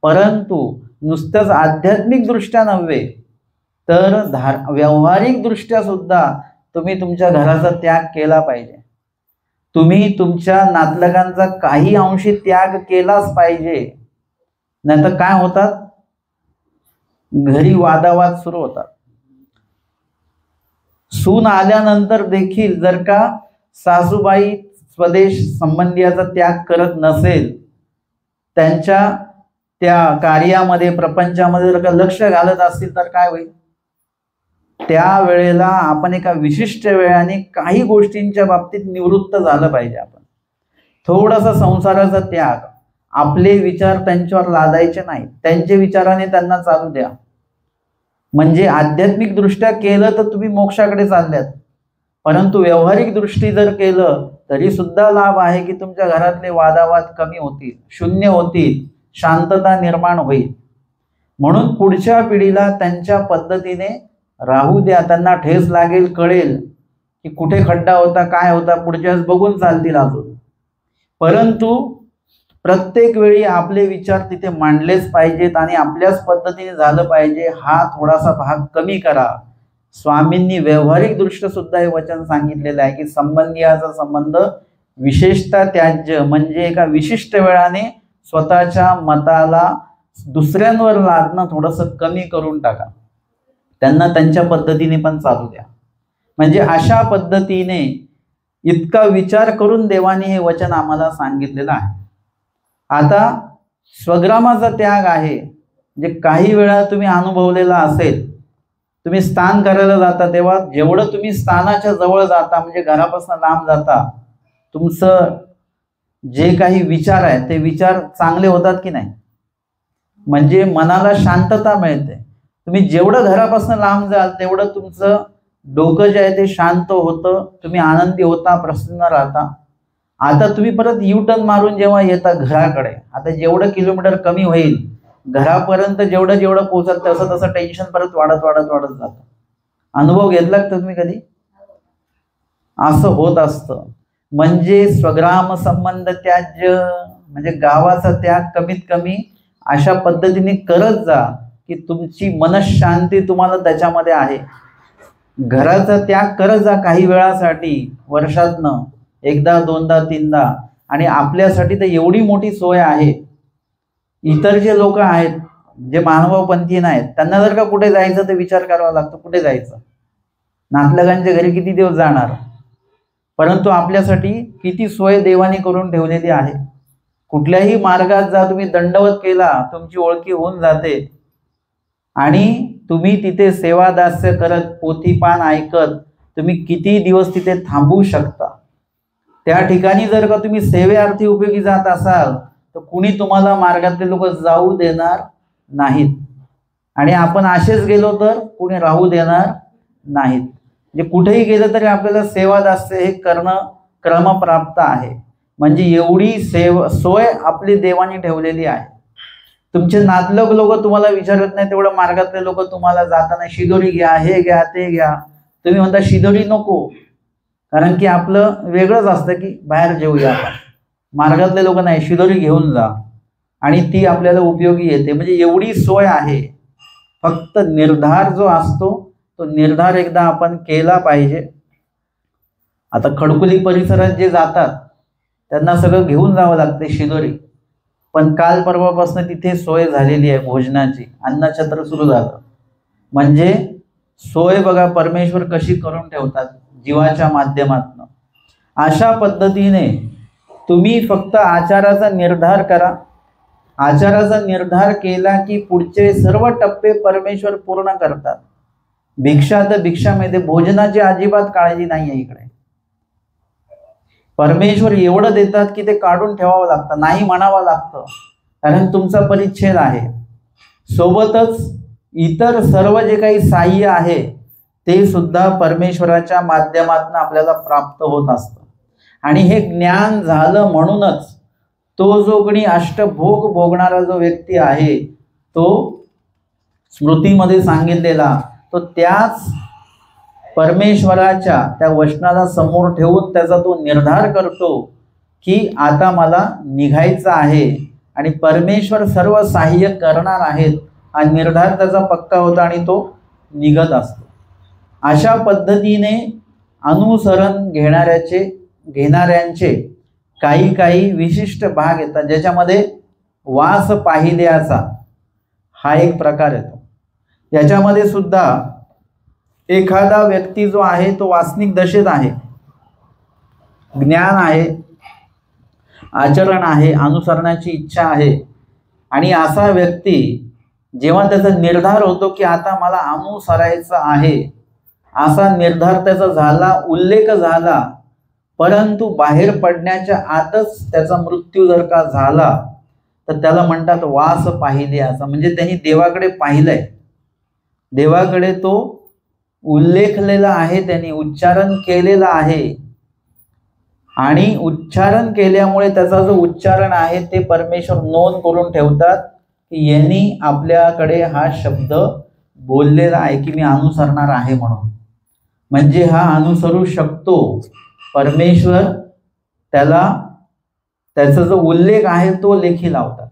परंतु नुसतंच आध्यात्मिक दृष्ट्या नव्हे तर व्यावहारिक दृष्ट्या सुद्धा तुम्ही तुमच्या घराचा त्याग केला पाहिजे. तुम्ही तुमच्या नातलगांचा काही अंशी त्याग केलाच पाहिजे. नाहीतर काय होतात, घरी वादावाद सुरू होतात. सून आल्यानंतर देखील जर का सासूबाई स्वदेश संबंधियाचा त्याग करत नसेल, त्यांच्या त्या कार्यामध्ये प्रपंचामध्ये जर का लक्ष घालत असतील तर काय होईल, त्या वेळेला आपण एका विशिष्ट वेळाने काही गोष्टींच्या बाबतीत निवृत्त झालं पाहिजे. आपण थोडासा संसाराचा त्याग, आपले विचार त्यांच्यावर लादायचे नाही, त्यांचे विचाराने त्यांना चालू द्या. म्हणजे आध्यात्मिक दृष्ट्या केलं तर तुम्ही मोक्षाकडे चालल्यात, परंतु व्यावहारिक दृष्टी जर केलं तरी सुद्धा लाभ आहे की तुमच्या घरातले वादावाद कमी होतील, शून्य होतील, शांतता निर्माण होईल. म्हणून पुढच्या पिढीला त्यांच्या पद्धतीने राहू द्या. त्यांना ठेस लागेल, कळेल की कुठे खड्डा होता, काय होता, पुढच्या वेळेस बघून चालतील अजून. परंतु प्रत्येक वेळी आपले विचार तिथे मांडलेच पाहिजेत आणि आपल्याच पद्धतीने झालं पाहिजे, हा थोडासा भाग कमी करा. स्वामींनी व्यावहारिक दृष्ट्या सुद्धा हे वचन सांगितलेलं आहे की संबंधियाचा संबंध विशेषतः त्याज्य, म्हणजे एका विशिष्ट वेळाने स्वतःच्या मताला दुसऱ्यांवर लादणं थोडंसं कमी करून टाका. त्यांना त्यांच्या पद्धतीने पण चालू द्या. म्हणजे अशा पद्धतीने इतका विचार करून देवाने हे वचन आम्हाला सांगितलेलं आहे. आता स्वग्रामाचा त्याग आहे, म्हणजे काही वेळा तुम्ही अनुभवलेला असेल, तुम्ही स्नान करायला जाता तेव्हा जेवढं तुम्ही स्थानाच्या जवळ जाता, म्हणजे घरापासून लांब जाता, तुमचं जे काही विचार आहे ते विचार चांगले होतात की नाही, म्हणजे मनाला शांतता मिळते. तुम्ही जेवढं घरापासून लांब जाल तेवढं तुमचं डोकं जे आहे ते शांत होतं, तुम्ही आनंदी होता, प्रसन्न राहता. आता तुम्ही परत U-टर्न मारून जेव्हा येता घराकडे, आता जेवढं किलोमीटर कमी होईल घरापर्यंत, जेवढं जेवढं पोहोचत तसं तसं टेन्शन परत वाढत वाढत वाढत जातं. अनुभव घेतला का तुम्ही कधी? असं होत असतं. म्हणजे स्वग्राम संबंध त्याज्य, म्हणजे गावाचा त्याग कमीत कमी अशा पद्धतीने करत जा की तुमची मनशांती तुम्हाला त्याच्यामध्ये आहे. घराचा त्याग करत जा काही वेळासाठी, वर्षातनं एकदा, दोनदा, तीनदा. आणि आपल्यासाठी तर एवढी मोठी सोय आहे. इतर जे लोक आहेत, जे मानवपंथी नाहीत, त्यांना जर का कुठे जायचं तर विचार करावा लागतो, कुठे जायचं, नातलगांच्या घरी किती दिवस जाणार. परंतु आपल्यासाठी किती सोय देवाने करून ठेवलेली आहे. कुठल्याही मार्गात जा, तुम्ही दंडवत केला, तुमची ओळखी होऊन जाते आणि तुम्ही तिथे सेवादास्य करत, पोथीपान ऐकत तुम्ही किती दिवस तिथे थांबू शकता. त्या ठिकाणी जर का तुम्ही सेवेअर्थी उपयोगी जात असाल तर कुणी तुम्हाला मार्गातले लोक जाऊ देणार नाहीत, आणि आपण असेच गेलो तर कुणी राहू देणार नाहीत. म्हणजे कुठेही गेलं तरी आपल्याला सेवादास्य हे करणं क्रमप्राप्त आहे. म्हणजे एवढी सोय आपली देवाने ठेवलेली आहे. तुमचे नातलग लोक तुम्हाला विचारत नाही तेवढं मार्गातले लोक तुम्हाला जाताना शिदोरी घ्या, हे घ्या, ते घ्या. तुम्ही म्हणता शिदोरी नको, कारण की आपलं वेगळंच असतं की बाहेर जेवूया आपण. मार्गातले लोक नाही, शिदोरी घेऊन जा आणि ती आपल्याला उपयोगी येते. म्हणजे एवढी सोय आहे. फक्त निर्धार जो असतो तो निर्धार एकदा आपण केला पाहिजे. आता खडकुली परिसरात जे जातात त्यांना सगळं घेऊन जावं लागते शिदोरी, पण काल परवापासून तिथे सोय झालेली आहे भोजनाची, अन्नछत्र सुरू झालं. म्हणजे सोय बघा परमेश्वर कशी करून ठेवतात जीवाच्या माध्यमातून. अशा पद्धतीने तुम्ही फक्त आचाराचा निर्धार करा. आचाराचा निर्धार केला की पुढचे सर्व टप्पे परमेश्वर पूर्ण करतात. भिक्षा तर भिक्षामध्ये, भोजनाची अजिबात काळजी नाही आहे इकडे. परमेश्वर एवढं देतात की ते काढून ठेवावं लागतं, नाही म्हणावं लागतं, कारण तुमचा परिच्छेद आहे. सोबतच इतर सर्व जे काही साह्य आहे ते सुद्धा परमेश्वराच्या माध्यमातून आपल्याला प्राप्त होत असतं. आणि हे ज्ञान झालं म्हणूनच तो जो कोणी अष्टभोग भोगणारा जो व्यक्ती आहे तो स्मृतीमध्ये सांगितलेला तो त्याच परमेश्वराच्या त्या वचनाला समोर ठेवून त्याचा तो निर्धार करतो की आता मला निघायचं आहे आणि परमेश्वर सर्व सहाय्य करणार आहेत हा निर्धार त्याचा पक्का होता आणि तो निघत असतो। अशा पद्धतीने अनुसरण घेणाऱ्यांचे काही काही विशिष्ट भाग येतात ज्याच्यामध्ये वास पाहिल्याचा हा एक प्रकार येतो। याच्यामध्ये सुद्धा एखादा व्यक्ती जो आहे तो वासनिक दशेत आहे, ज्ञान आहे, आचरण आहे, अनुसरणाची इच्छा आहे आणि असा व्यक्ती जेव्हा त्याचा निर्धार होतो की आता मला अनुसरायचं आहे असा निर्धार त्याचा झाला, उल्लेख झाला, परंतु बाहेर पडण्याच्या आतच त्याचा मृत्यू जर का झाला तर त्याला म्हणतात वास पाहिल्याचा, म्हणजे त्यांनी देवाकडे पाहिलंय, देवाकडे तो उल्लेखलेला आहे, त्यांनी उच्चारण केलेला आहे आणि उच्चारण केल्यामुळे त्याचा जो उच्चारण आहे ते परमेश्वर नोंद करून ठेवतात की यांनी आपल्याकडे हा शब्द बोललेला आहे की मी अनुसरणार आहे म्हणून, म्हणजे हा अनुसरू शकतो। परमेश्वर त्याचा जो उल्लेख आहे तो लेखी लावतात।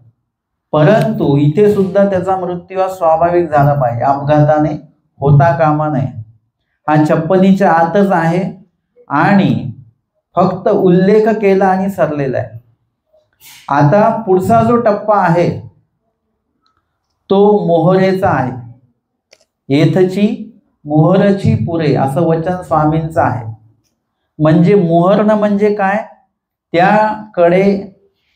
परंतु इथे सुद्धा त्याचा मृत्यू हा स्वाभाविक झाला पाहिजे, अपघाताने होता कामा नये। हा 56च्या आतच आहे आणि फक्त उल्लेख केला आणि सरलेला आहे। आता पुढचा जो टप्पा आहे तो मोहरेचा आहे। येथची मोहरची पुरे असं वचन स्वामींचं आहे। म्हणजे मोहरणं म्हणजे काय, त्याकडे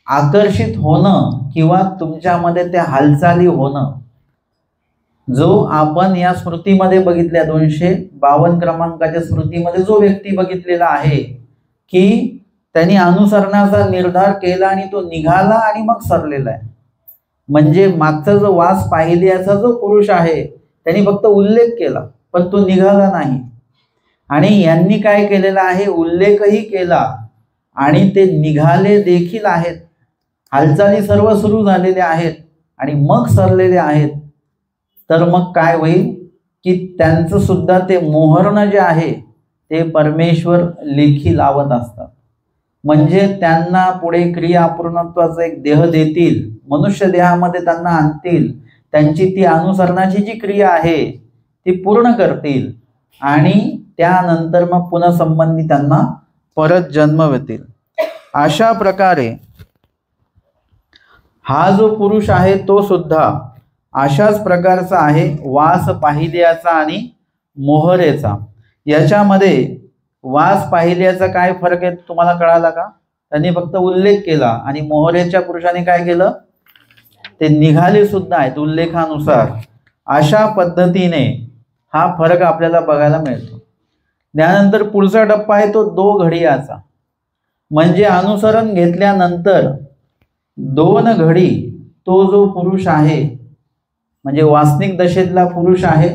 आकर्षित होणं किंवा तुमच्यामध्ये त्या हालचाली होणं। जो आपण या स्मृतीमध्ये बघितल्या 252 क्रमांकाच्या स्मृतीमध्ये जो व्यक्ती बघितलेला आहे की त्यांनी अनुसरणाचा निर्धार केला आणि तो निघाला आणि मग सरलेला आहे, म्हणजे मागचा जो वास पाहिल्याचा जो पुरुष आहे त्यांनी फक्त उल्लेख केला पण तो निघाला नाही। आणि यांनी काय केलेला आहे, उल्लेखही केला आणि ते निघाले देखील आहेत, हालचाली सर्व सुरू झालेल्या आहेत आणि मग सरलेले आहेत। तर मग काय होईल की त्यांचं सुद्धा ते मोहरण जे आहे ते परमेश्वर लेखी लावत असतात, म्हणजे त्यांना पुढे क्रिया पूर्णत्वाचा एक देह देतील, मनुष्य देहामध्ये त्यांना आणतील, त्यांची ती अनुसरणाची जी क्रिया आहे ती पूर्ण करतील आणि त्यानंतर मग पुन्हा संबंधी त्यांना परत जन्म येतील। अशा प्रकारे हा जो पुरुष आहे तो सुद्धा अशाच प्रकारचा आहे, वास पाहिल्याचा आणि मोहरेचा। याच्यामध्ये वास पाहिल्याचा काय फरक आहे तुम्हाला कळाला का? त्यांनी फक्त उल्लेख केला आणि मोहरेच्या पुरुषाने काय केलं, ते निघाले सुद्धा आहेत उल्लेखानुसार। अशा पद्धतीने हा फरक आपल्याला बघायला मिळतो। त्यानंतर पुढचा टप्पा आहे तो 2 घडियाचा, म्हणजे अनुसरण घेतल्यानंतर 2 घडी तो जो पुरुष आहे म्हणजे वासनिक दशेतला पुरुष आहे।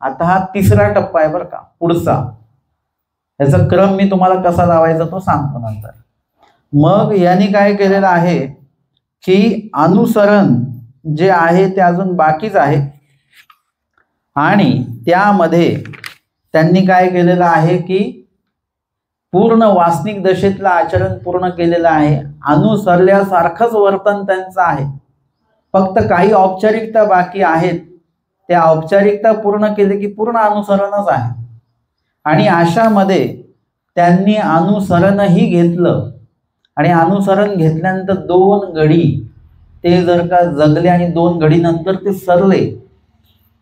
आता हा 3रा टप्पा आहे बरं का पुढचा, याचा क्रम मी तुम्हाला कसा लावायचा तो सांगतो नंतर। मग यांनी काय केलेलं आहे की अनुसरण जे आहे ते अजून बाकीच आहे आणि त्यामध्ये त्यांनी काय केलेलं आहे की पूर्ण वासनिक दशेतलं आचरण पूर्ण केलेलं आहे, अनुसरल्यासारखंच वर्तन त्यांचं आहे, फक्त काही औपचारिकता बाकी आहेत, त्या औपचारिकता पूर्ण केले की पूर्ण अनुसरणच आहे। आणि अशामध्ये त्यांनी अनुसरणही घेतलं आणि अनुसरण घेतल्यानंतर 2 घडी ते जर का जगले आणि 2 घडी नंतर ते सरले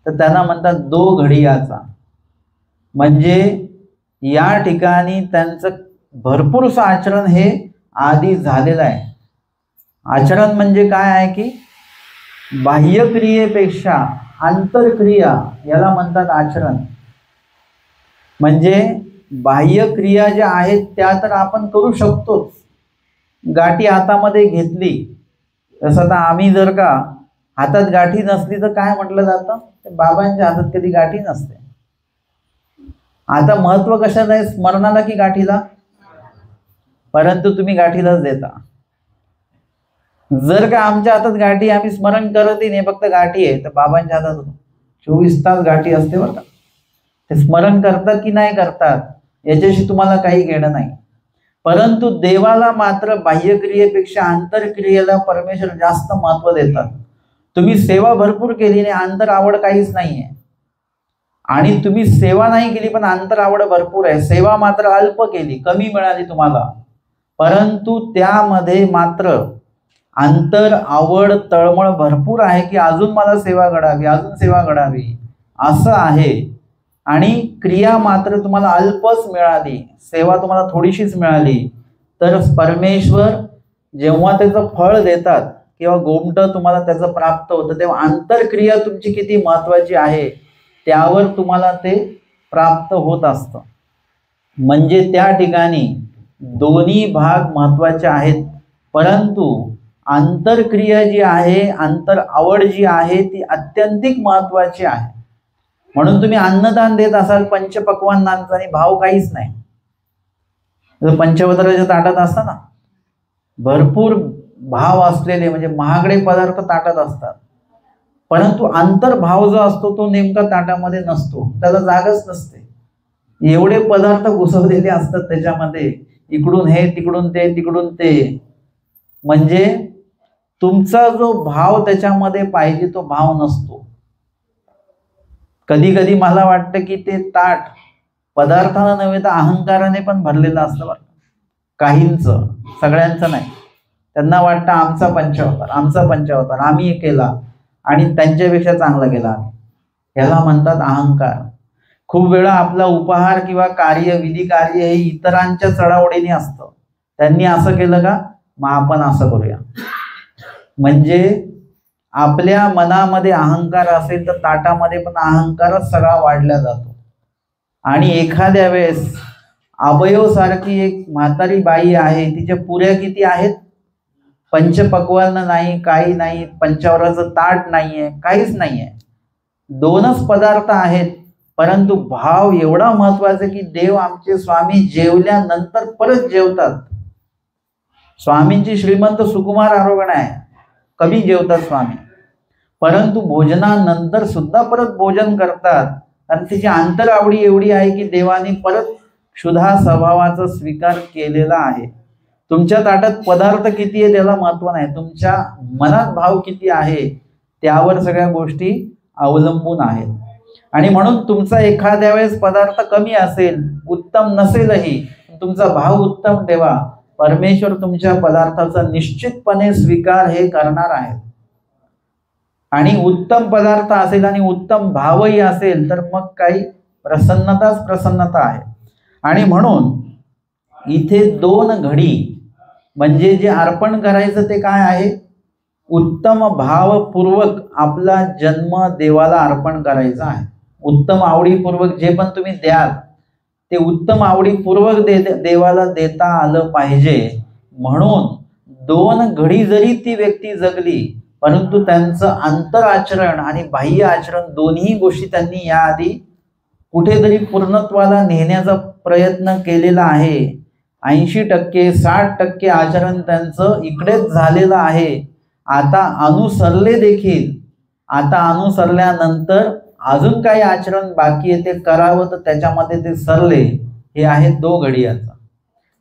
तर त्यांना म्हणतात 2 घडियाचा, म्हणजे या ठिकाणी त्यांचं भरपूरसं आचरण हे आधी झालेलं आहे। आचरण म्हणजे काय आहे की बाह्यक्रियेपेक्षा आंतरक्रिया याला म्हणतात आचरण। म्हणजे बाह्यक्रिया ज्या आहेत त्या तर आपण करू शकतोच, गाठी हातामध्ये घेतली तसं आता आम्ही जर का हातात गाठी नसली तर काय म्हटलं जातं, बाबांच्या हातात कधी गाठी नसते। आता महत्व कशात आहे, स्मरणाला की गाठीला? परंतु तुम्ही गाठीलाच देता। जर का आमच्या हातात गाठी, आम्ही स्मरण करतही नाही, फक्त गाठी आहे, तर बाबांच्या हातात 24 तास गाठी असते बरं का. ते स्मरण करतात की नाही करतात याच्याशी तुम्हाला काही घेणं नाही. परंतु देवाला मात्र बाह्यक्रियेपेक्षा आंतरक्रियेला परमेश्वर जास्त महत्व देतात. तुम्ही सेवा भरपूर केली नाही, आंतर आवड काहीच नाहीये. आणि तुम्ही सेवा नाही केली पण आंतर आवड भरपूर आहे. सेवा मात्र अल्प केली, कमी मिळाली तुम्हाला, परंतु त्यामध्ये मात्र अंतर आवड तळमळ भरपूर आहे की अजून मला सेवा घडावी, अजून सेवा घडावी असं आहे. आणि क्रिया मात्र तुम्हाला अल्पच मिळाली, सेवा तुम्हाला थोडीशीच मिळाली, तर परमेश्वर जेव्हा त्याचं फळ देतात किंवा गोमटं तुम्हाला त्याचं प्राप्त होतं, तेव्हा आंतरक्रिया तुमची किती महत्वाची आहे त्यावर तुम्हाला ते प्राप्त होत असतं. म्हणजे त्या ठिकाणी दोन्ही भाग महत्वाचे आहेत, परंतु आंतरक्रिया जी आहे, अंतर आवड जी आहे ती अत्यंतिक महत्वाची आहे. म्हणून तुम्ही अन्नदान देत असाल पंचपक्वान्नांचा आणि भाव काहीच नाही. पंचवत्राच्या ताटात असतात ना, भरपूर भाव असलेले म्हणजे महागडे पदार्थ ताटात असतात, परंतु अंतर्भाव जो असतो तो नेमका ताटामध्ये नसतो, त्याला जागाच नसते. एवढे पदार्थ घुसवलेले असतात त्याच्यामध्ये, इकडून हे तिकडून ते तिकडून ते. म्हणजे तुमचा जो भाव त्याच्यामध्ये पाहिजे तो भाव नसतो. कधी कधी मला वाटतं की ते ताट पदार्थाला नव्हे तर अहंकाराने पण भरलेलं असतं बरं. काहींचं, सगळ्यांचं नाही. त्यांना वाटतं आमचा पंचावतार, आमचा पंचावतार आम्ही केला आणि त्यांच्यापेक्षा चांगला केला आम्ही. याला म्हणतात अहंकार. खूप वेळा आपला उपहार किंवा कार्य, विधी कार्य हे इतरांच्या चढाओढीने असतं. त्यांनी असं केलं का, मग आपण असं करूया. म्हणजे आपल्या मनामध्ये अहंकार असेल तर ताटामध्ये पण अहंकारच सगळा वाढला जातो. आणि एखाद्या वेळेस अवयव सारखी एक म्हातारी बाई आहे, तिच्या पुऱ्या किती आहेत, पंचपक्वान्न नाही, काही नाही, पंचावराचं ताट नाहीये, काहीच नाहीये, दोनच पदार्थ आहेत, परंतु भाव एवढा महत्वाचा की देव आमचे स्वामी जेवल्यानंतर परत जेवतात. स्वामींची श्रीमंत सुकुमार आरोगण आहे, कमी जेवतात स्वामी, परंतु भोजनानंतर सुद्धा परत भोजन करतात. आणि तिची अंतर आवडी एवढी आहे की देवाने परत क्षुधा स्वभावाचा स्वीकार केलेला आहे. तुमच्या ताटात पदार्थ किती आहे त्याला महत्व नाही, तुमच्या मनात भाव किती आहे त्यावर सगळ्या गोष्टी अवलंबून आहेत. आणि म्हणून तुमचा एखाद्या वेळेस पदार्थ कमी असेल, उत्तम नसेलही, तुमचा भाव उत्तम ठेवा, परमेश्वर तुमच्या पदार्थाचा निश्चितपणे स्वीकार हे करणार आहे. आणि उत्तम पदार्थ असेल आणि उत्तम भावही असेल तर मग काही प्रसन्नताच प्रसन्नता आहे. आणि म्हणून इथे 2 घडी म्हणजे जे अर्पण करायचं ते काय आहे, उत्तम भावपूर्वक आपला जन्म देवाला अर्पण करायचा आहे. उत्तम आवडीपूर्वक जे पण तुम्ही द्याल ते उत्तम आवडीपूर्वक देवाला देता आलं पाहिजे. म्हणून 2 घडी जरी ती व्यक्ती जगली, परंतु त्यांचं अंतर आचरण आणि बाह्य आचरण दोन्ही गोष्टी त्यांनी याआधी कुठेतरी पूर्णत्वाला नेण्याचा प्रयत्न केलेला आहे. 80% 60% आचरण त्यांचं इकडेच झालेलं आहे. आता अनुसरले देखील, आता अनुसरल्यानंतर अजून काही आचरण बाकी आहे ते करावं, तर त्याच्यामध्ये ते सरले. हे आहे 2 घडी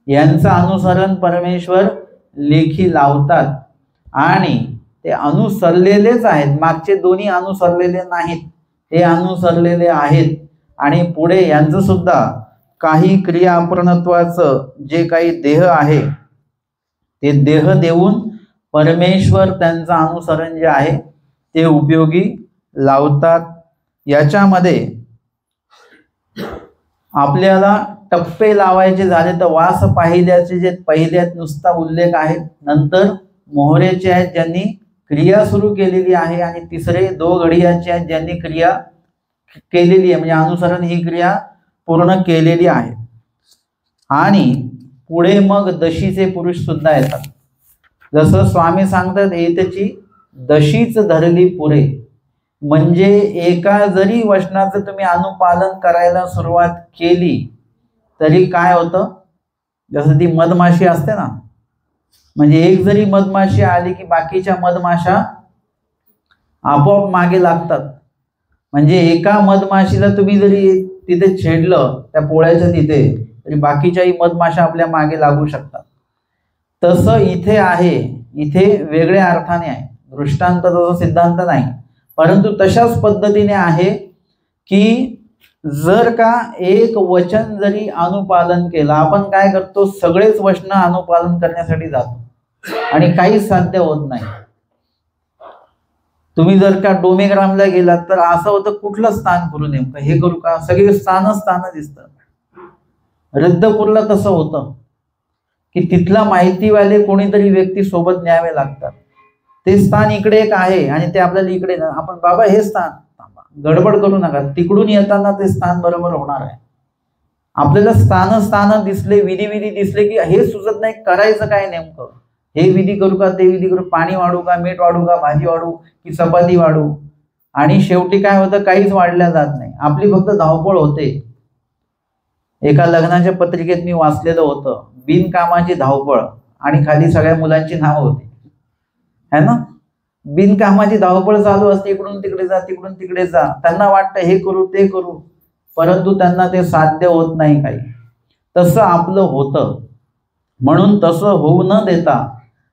यांचं अनुसरण परमेश्वर लेखी लावतात आणि ते अनुसरलेलेच आहेत. मागचे दोन्ही अनुसरलेले नाहीत, हे अनुसरलेले आहेत. आणि पुढे यांचं सुद्धा काही क्रिया अपूर्णत्वाचं जे काही देह आहे ते देह देऊन परमेश्वर त्यांचं अनुसरण जे आहे ते उपयोगी लावतात. याच्यामध्ये आपल्याला टप्पे लावायचे झाले तर वास पाहिल्याचे जे पहिल्यात नुसता उल्लेख आहे, नंतर मोहरेचे आहेत ज्यांनी क्रिया सुरू केलेली आहे, आणि तिसरे 2 घडियाचे आहेत ज्यांनी क्रिया केलेली आहे, म्हणजे अनुसरण ही क्रिया पूर्ण केलेली आहे. आणि पुढे मग दशीचे पुरुष सुद्धा येतात. जसं स्वामी सांगतात, एतची दशीच धरली पुरे. म्हणजे एका जरी वचनाचं तुम्ही अनुपालन करायला सुरुवात केली तरी काय होतं, जसं ती मधमाशी असते ना, म्हणजे एक जरी मधमाशी आली की बाकीच्या मधमाशा आपोआप मागे लागतात. म्हणजे एका मधमाशीला तुम्ही जरी तिथे छेडलं त्या पोळ्याच्या तिथे, तरी बाकीच्याही मधमाशा आपल्या मागे लागू शकतात. तसं इथे आहे, इथे वेगळ्या अर्थाने आहे, दृष्टांत तसा सिद्धांत नाही, परंतु तशाच पद्धतीने आहे की जर का एक वचन जरी अनुपालन केलं, आपण काय करतो, सगळेच वचन अनुपालन करण्यासाठी जातो आणि काहीच साध्य होत नाही. तुम्ही जर का डोमेग्रामला गेलात तर असं होतं, कुठलं स्थान करू नेमकं, हे करू का, सगळे स्थान दिसतात. रद्दपूरला तसं होतं की तिथला माहितीवाले कोणीतरी व्यक्ती सोबत न्यावे लागतात. ते स्थान इकडे एक आहे आणि ते आपल्याला इकडे, आपण बाबा हे स्थान, गडबड करू नका, तिकडून येताना ते स्थान बरोबर होणार आहे. आपल्याला स्थान दिसले, विधी दिसले की हे सुचत नाही करायचं काय नेमकं, हे विधी करू का, ते विधी करू, पाणी वाढू का, मीठ वाढू का, भाजी वाढू की चपाती वाढू, आणि शेवटी काय होतं, काहीच वाढल्या जात नाही. आपली फक्त धावपळ होते. एका लग्नाच्या पत्रिकेत मी वाचलेलं होतं, बिनकामाची धावपळ, आणि खाली सगळ्या मुलांची नावं होती, है ना. बिनकामाची धावपळ चालू असते, इकडून तिकडे जा, तिकडून तिकडे जा. त्यांना वाटतं हे करू ते करू, परंतु त्यांना ते साध्य होत नाही काही. तसं आपलं होतं. म्हणून तसं होऊ न देता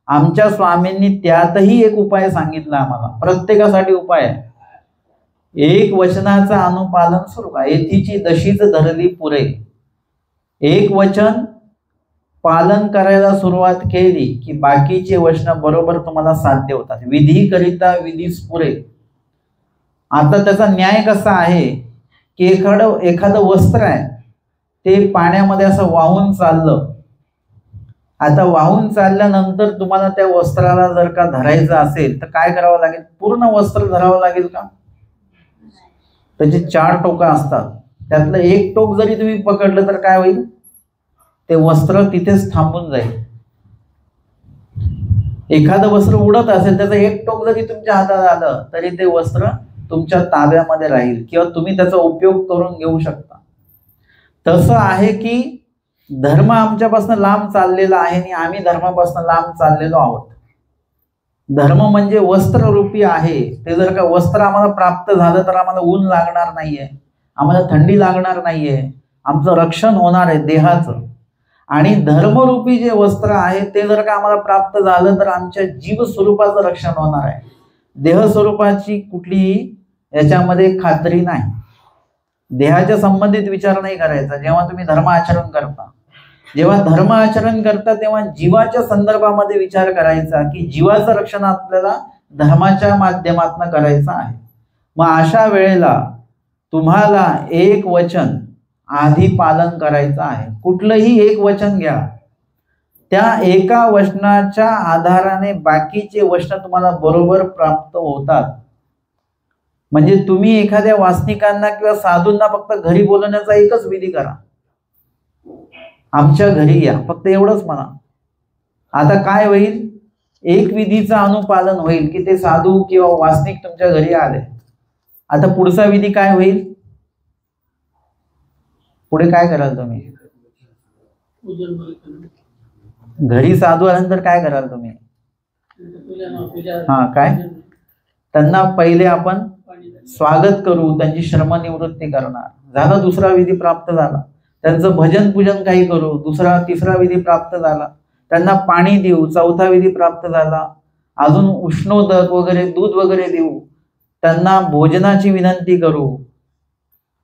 आमच्या स्वामींनी त्यातही एक उपाय सांगितला आम्हाला. प्रत्येकासाठी उपाय आहे. एक वचनाचं अनुपालन सुरू का, येथीची दशीच धरली पुरे. एक वचन पालन करायला सुरुवात केली की बाकीचे वचन बरोबर तुम्हाला साध्य होतात. विधी करिता विधीस पुरे. आता त्याचा न्याय कसा आहे की एखादं वस्त्र आहे, ते पाण्यामध्ये असं वाहून चाललं. आता वाहून चालल्यानंतर तुम्हाला त्या वस्त्राला जर का धरायचं असेल तर काय करावं लागेल, पूर्ण वस्त्र धरावं लागेल का. त्याचे 4 टोकं असतात, त्यातलं एक टोक जरी तुम्ही पकडलं तर काय होईल, ते वस्त्र तिथेच थांबून जाईल. एखादं वस्त्र उडत असेल, त्याचं एक टोक जरी तुमच्या हातात आलं तरी ते वस्त्र तुमच्या ताब्यामध्ये राहील किंवा तुम्ही त्याचा उपयोग करून घेऊ शकता. तसं आहे की धर्म आमच्यापासून लांब चाललेला आहे आणि आम्ही धर्मापासून लांब चाललेलो आहोत. धर्म म्हणजे वस्त्ररूपी आहे. ते जर का वस्त्र आम्हाला प्राप्त झालं तर आम्हाला ऊन लागणार नाहीये, आम्हाला थंडी लागणार नाहीये, आमचं रक्षण होणार आहे देहाचं. आणि धर्मरूपी जे वस्त्र आहे ते जर का आम्हाला प्राप्त झालं तर आमच्या जीव स्वरूपाचं रक्षण होणार आहे. देह स्वरूपाची कुठलीही याच्यामध्ये खात्री नाही. देहाच्या संबंधित विचार नाही करायचा. जेव्हा तुम्ही धर्म आचरण करता, जेव्हा धर्म आचरण करता तेव्हा जीवाच्या संदर्भामध्ये विचार करायचा की जीवाचं रक्षण आपल्याला धर्माच्या माध्यमातून करायचं आहे. मग अशा वेळेला तुम्हाला एक वचन आधी पालन करायचं आहे. कुठलंही एक वचन घ्या, त्या एका वचनाच्या आधाराने बाकीचे वचन तुम्हाला बरोबर प्राप्त होतात. म्हणजे तुम्ही एखाद्या वासनिकांना किंवा साधूंना फक्त घरी बोलवण्याचा एकच विधी करा, आमच्या घरी या, फक्त एवढंच म्हणा. आता काय होईल, एक विधीचं अनुपालन होईल की ते साधू किंवा वासनिक तुमच्या घरी आले. आता पुढचा विधी काय होईल, पुढे काय कराल तुम्ही, घरी साधू आल्यानंतर काय कराल तुम्ही, काय, त्यांना पहिले आपण स्वागत करू, त्यांची श्रमनिवृत्ती करणार. झाला दुसरा विधी प्राप्त झाला. त्यांचं भजन पूजन काही करू, तिसरा विधी प्राप्त झाला. त्यांना पाणी देऊ, चौथा विधी प्राप्त झाला. अजून उष्णोदक वगैरे दूध वगैरे देऊ, त्यांना भोजनाची विनंती करू.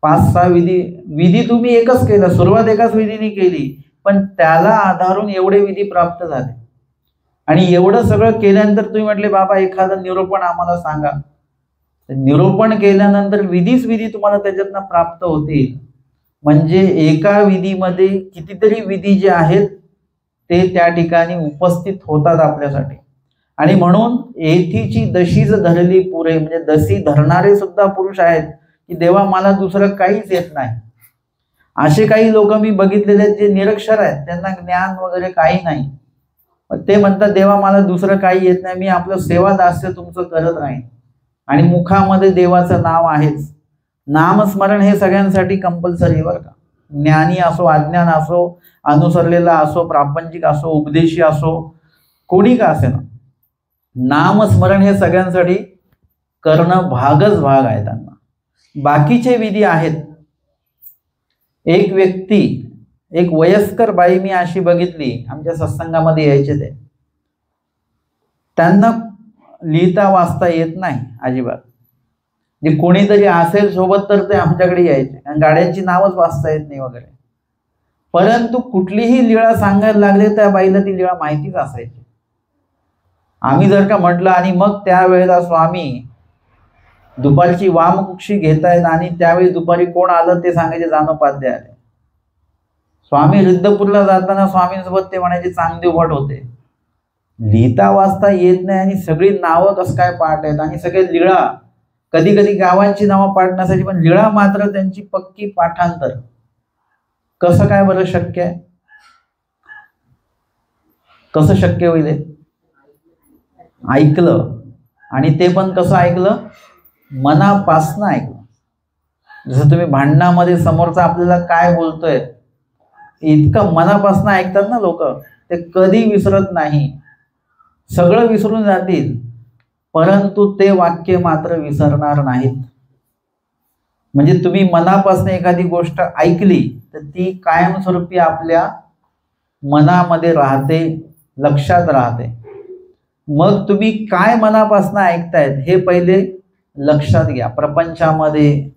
5-6 विधी तुम्ही एकच केला, सुरुवात एकाच विधीने केली, पण त्याला आधारून एवढे विधी प्राप्त झाले. आणि एवढं सगळं केल्यानंतर तुम्ही म्हटले बाबा एखादं निरूपण आम्हाला सांगा. निरूपण केल्यानंतर विधी तुम्हाला त्याच्यातनं प्राप्त होतील. म्हणजे एका विधीमध्ये कितीतरी विधी जे आहेत ते त्या ठिकाणी उपस्थित होतात आपल्यासाठी. आणि म्हणून येथीची दशीच धरली पुरे, म्हणजे दशी धरणारे सुद्धा पुरुष आहेत की देवा मला दुसरं काहीच येत नाही. असे काही लोक मी बघितलेले आहेत जे निरक्षर आहेत, त्यांना ज्ञान वगैरे काही नाही, ते म्हणतात देवा मला दुसरं काही येत नाही, मी आपलं सेवादास्य तुमचं करत राहीन. आणि मुखामध्ये देवाचं नाव आहेच. नामस्मरण हे सगळ्यांसाठी कंपल्सरी बरं का. ज्ञानी असो, अज्ञान असो, अनुसरलेला असो, प्रापंचिक असो, उपदेशी असो, कोणी का असेना, नामस्मरण हे सगळ्यांसाठी करणं भागच भाग आहे त्यांना. बाकीचे विधी आहेत. एक व्यक्ती, एक वयस्कर बाई मी अशी बघितली, आमच्या सत्संगामध्ये यायचे ते, त्यांना लिहिता वाचता येत नाही अजिबात. जे कोणीतरी असेल सोबत तर ते आमच्याकडे यायचे, आणि गाड्यांची नावच वाचता येत नाही वगैरे. परंतु कुठलीही लीळा सांगायला लागले त्या बाईला ती लीळा माहितीच असायची. आम्ही जर का म्हटलं, आणि मग त्यावेळेला स्वामी दुपारची वामकुक्षी घेतायत आणि त्यावेळी दुपारी कोण आलं ते सांगायचे, जानोपाध्याय आले. स्वामी रिद्धपूरला जाताना स्वामींसोबत ते म्हणायचे चांगदेव भट होते. लिहिता वाचता येत नाही आणि सगळी नावं कसं काय पाठ आहेत, आणि सगळे लीळा, कधी कधी गावांची नावं पाठण्यासाठी, पण लीळा मात्र त्यांची पक्की पाठांतर. कसं काय बरं शक्य आहे? कसं शक्य होईल? ऐकलं, आणि ते पण कसं ऐकलं? मनापासनं ऐकलं. जसं तुम्ही भांडणामध्ये समोरचा आपल्याला काय बोलतोय इतकं मनापासनं ऐकतात ना लोक, ते कधी विसरत नाही. सगळं विसरून जातील, परंतु ते वाक्य मात्र विसरणार नाहीत. म्हणजे तुम्ही मनापासून एखादी गोष्ट ऐकली तर ती कायमस्वरूपी आपल्या मनामध्ये राहते, लक्षात राहते. मग तुम्ही काय मनापासून ऐकतायत हे पहिले लक्षात घ्या. प्रपंचामध्ये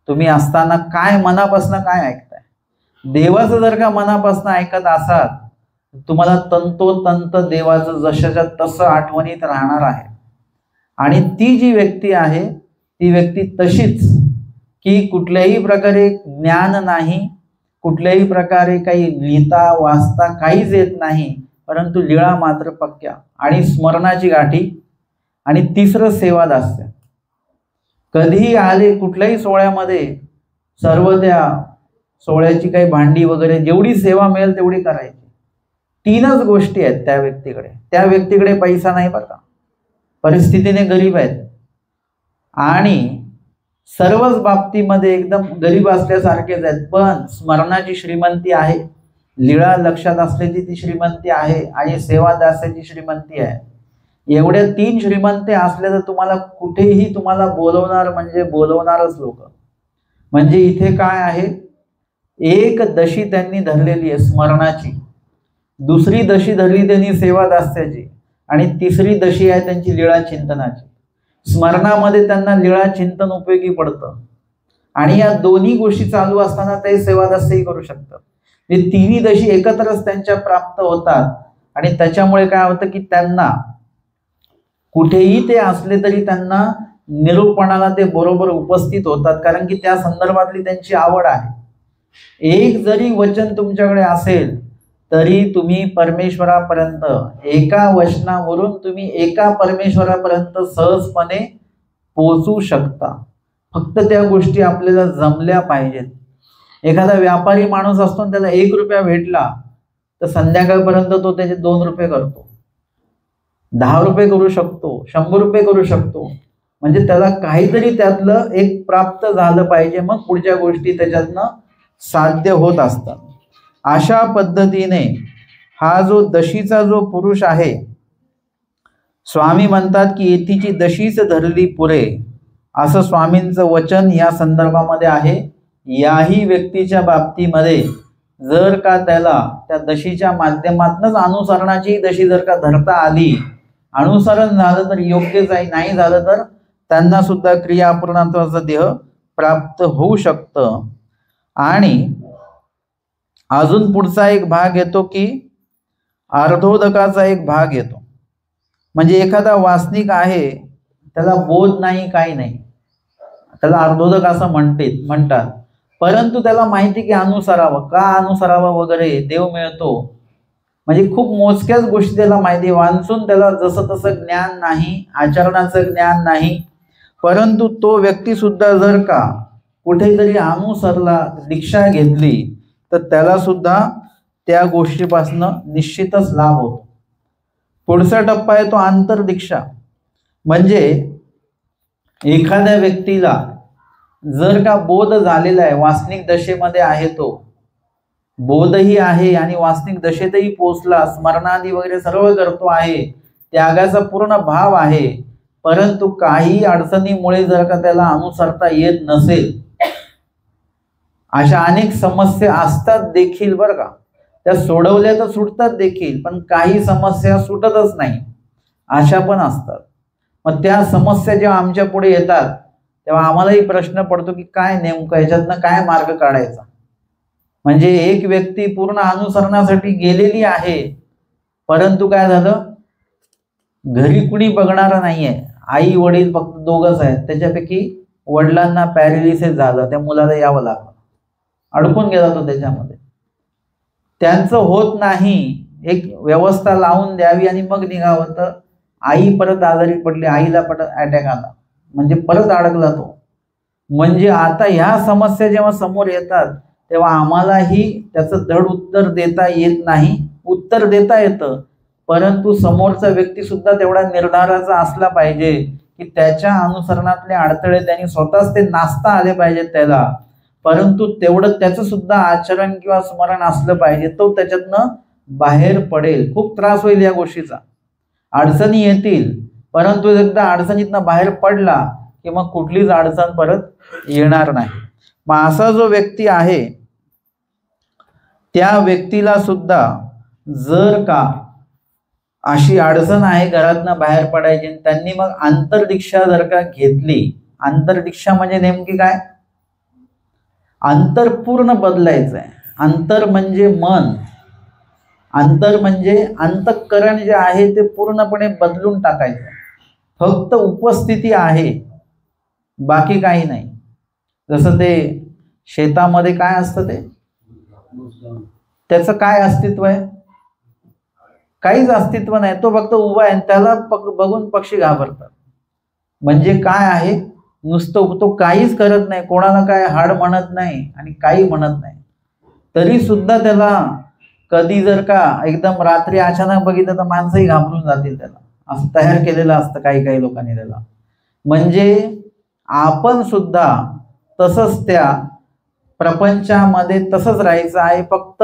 तुम्ही असताना काय मनापासून काय ऐकताय? देवाचं जर का मनापासून ऐकत असाल, तुम्हाला तंतोतंत देवाचं जशाच्या तसं आठवणीत राहणार आहे. आणि ती जी व्यक्ती आहे ती व्यक्ती तशीच, की कुठल्याही प्रकारे ज्ञान नाही, कुठल्याही प्रकारे काही लिहिता वाचता काहीच येत नाही, परंतु लीळा मात्र पक्क्या आणि स्मरणाची गाठी. आणि तिसरं सेवादास्य. कधीही आले कुठल्याही सोहळ्यामध्ये, सर्व त्या सोहळ्याची काही भांडी वगैरे जेवढी सेवा मिळेल तेवढी करायची. तीनच गोष्टी आहेत त्या व्यक्तीकडे. त्या व्यक्तीकडे पैसा नाही बरं का, परिस्थितीने गरीब आहेत, आणि सर्वच बाबतीमध्ये एकदम गरीब असल्यासारखेच आहेत, पण स्मरणाची श्रीमंती आहे, लीळा लक्षात असलेली ती श्रीमंती आहे, आणि सेवादासाची श्रीमंती आहे. एवढ्या तीन श्रीमंती असल्या तर तुम्हाला कुठेही तुम्हाला बोलवणार म्हणजे बोलवणारच लोक. म्हणजे इथे काय आहे, एक दशी त्यांनी धरलेली आहे स्मरणाची, दुसरी दशी धरली त्यांनी सेवादास्याची, आणि तिसरी दशी आहे त्यांची लीळा चिंतनाची. स्मरणामध्ये त्यांना लीळा चिंतन उपयोगी पडतं, आणि या दोन्ही गोष्टी चालू असताना ते सेवादासही करू शकतात. हे तिन्ही दशी एकत्रच त्यांच्या प्राप्त होतात, आणि त्याच्यामुळे काय होतं की त्यांना कुठेही ते असले तरी त्यांना निरूपणाला ते बरोबर उपस्थित होतात, कारण की त्या संदर्भातली त्यांची आवड आहे. एक जरी वचन तुमच्याकडे असेल तरी तुम्ही परमेश्वरापर्यंत, एका वचनावरून तुम्ही एका परमेश्वरापर्यंत सहजपणे पोहोचू शकता. फक्त त्या गोष्टी आपल्याला जमल्या पाहिजेत. एखादा व्यापारी माणूस असतो, त्याला 1 रुपया भेटला तर संध्याकाळपर्यंत तो त्याचे 2 रुपये करतो, 10 रुपये करू शकतो, 100 रुपये करू शकतो. म्हणजे त्याला काहीतरी त्यातलं एक प्राप्त झालं पाहिजे, मग पुढच्या गोष्टी त्याच्यातनं साध्य होत असतात. अशा पद्धतीने हा जो दशीचा जो पुरुष आहे, स्वामी म्हणतात की येथीची दशीच धरली पुरे, असं स्वामींचं वचन या संदर्भामध्ये आहे. याही व्यक्तीच्या बाबतीमध्ये जर का त्याला त्या दशीच्या माध्यमातूनच अनुसरणाची दशी जर का धरता आली, अनुसरण झालं तर योग्यच आहे, नाही झालं तर त्यांना सुद्धा क्रिया अपूर्णत्वाचा देह प्राप्त होऊ शकतं. आणि अजून पुढचा एक भाग येतो की अर्धोदकाचा एक भाग येतो. म्हणजे एखादा वासनिक आहे, त्याला बोध नाही, काही नाही, त्याला अर्धोदक असं म्हणतात. परंतु त्याला माहिती की अनुसरावं, का अनुसरावं वगैरे, देव मिळतो, म्हणजे खूप मोजक्याच गोष्टी त्याला माहिती, वाचून त्याला जसं तसं ज्ञान नाही, आचरणाचं ज्ञान नाही. परंतु तो व्यक्ती सुद्धा जर का कुठेतरी अनुसरला, दीक्षा घेतली, तर त्याला सुद्धा त्या गोष्टीपासून निश्चितच लाभ होतो. पुढचा टप्पा आहे तो आंतरदीक्षा. म्हणजे एखाद्या व्यक्तीला जर का बोध झालेला आहे, वासनिक दशेमध्ये आहे तो, बोधही आहे आणि वास्तविक दशेतही पोचला, स्मरणादी वगैरे सर्व करतो आहे, त्यागाचा पूर्ण भाव आहे, परंतु काही अडचणीमुळे जर का त्याला अनुसरता येत नसेल, अशा अनेक समस्या असतात देखील बरं का, त्या सोडवल्या तर सुटतात देखील, पण काही समस्या सुटतच नाही, अशा पण असतात. मग त्या समस्या जेव्हा आमच्या पुढे येतात तेव्हा आम्हालाही प्रश्न पडतो की काय नेमकं याच्यातनं काय मार्ग काढायचा. म्हणजे एक व्यक्ती पूर्ण अनुसरणासाठी गेलेली आहे, परंतु काय झालं, घरी कुणी बघणारा नाहीये, आई वडील फक्त दोघंच आहेत, त्याच्यापैकी वडिलांना पॅरालिसिस झालं, त्या मुलाला यावं लागलं, अडकून गेला तो त्याच्यामध्ये. त्यांचं होत नाही, एक व्यवस्था लावून द्यावी आणि मग निघावं, तर आई परत आजारी पडली, आईला परत अटॅक आला, म्हणजे परत अडकला तो. म्हणजे आता ह्या समस्या जेव्हा समोर येतात तेव्हा आम्हालाही त्याचं धड उत्तर देता येत नाही. उत्तर देता येतं, परंतु समोरचा व्यक्ती सुद्धा तेवढा निर्धाराचा असला पाहिजे की त्याच्या अनुसरणातले अडथळे त्यांनी स्वतःच ते नाचता आले पाहिजेत त्याला, परंतु तेवढं त्याचं सुद्धा आचरण किंवा स्मरण असलं पाहिजे, तो त्याच्यातनं बाहेर पडेल. खूप त्रास होईल या गोष्टीचा, अडचणी येतील, परंतु एकदा अडचणीतनं बाहेर पडला की मग कुठलीच अडचण परत येणार नाही. मग असा जो व्यक्ती आहे त्या व्यक्तीला सुद्धा जर का अशी अडचण आहे घरातनं बाहेर पडायची, त्यांनी मग अंतर्दीक्षा जर का घेतली, अंतर्दीक्षा म्हणजे नेमकी काय, अंतर पूर्ण बदलायचं आहे. अंतर म्हणजे मन, अंतर म्हणजे अंतःकरण जे आहे ते पूर्णपणे बदलून टाकायचं. फक्त उपस्थिती आहे, बाकी काही नाही. जसं ते शेतामध्ये काय असतं, ते त्याचं काय अस्तित्व आहे, काहीच अस्तित्व नाही, तो फक्त उभा आहे, त्याला बघून पक्षी घाबरतात. म्हणजे काय आहे, नुसतं तो काहीच करत नाही, कोणाला काय हाड म्हणत नाही आणि काही म्हणत नाही, तरी सुद्धा त्याला कधी जर का एकदम रात्री अचानक बघितलं तर माणसंही घाबरून जातील त्याला, असं तयार केलेलं असतं काही काही लोकांनी त्याला. म्हणजे आपण सुद्धा तसंच त्या प्रपंचामध्ये तसंच राहायचं आहे, फक्त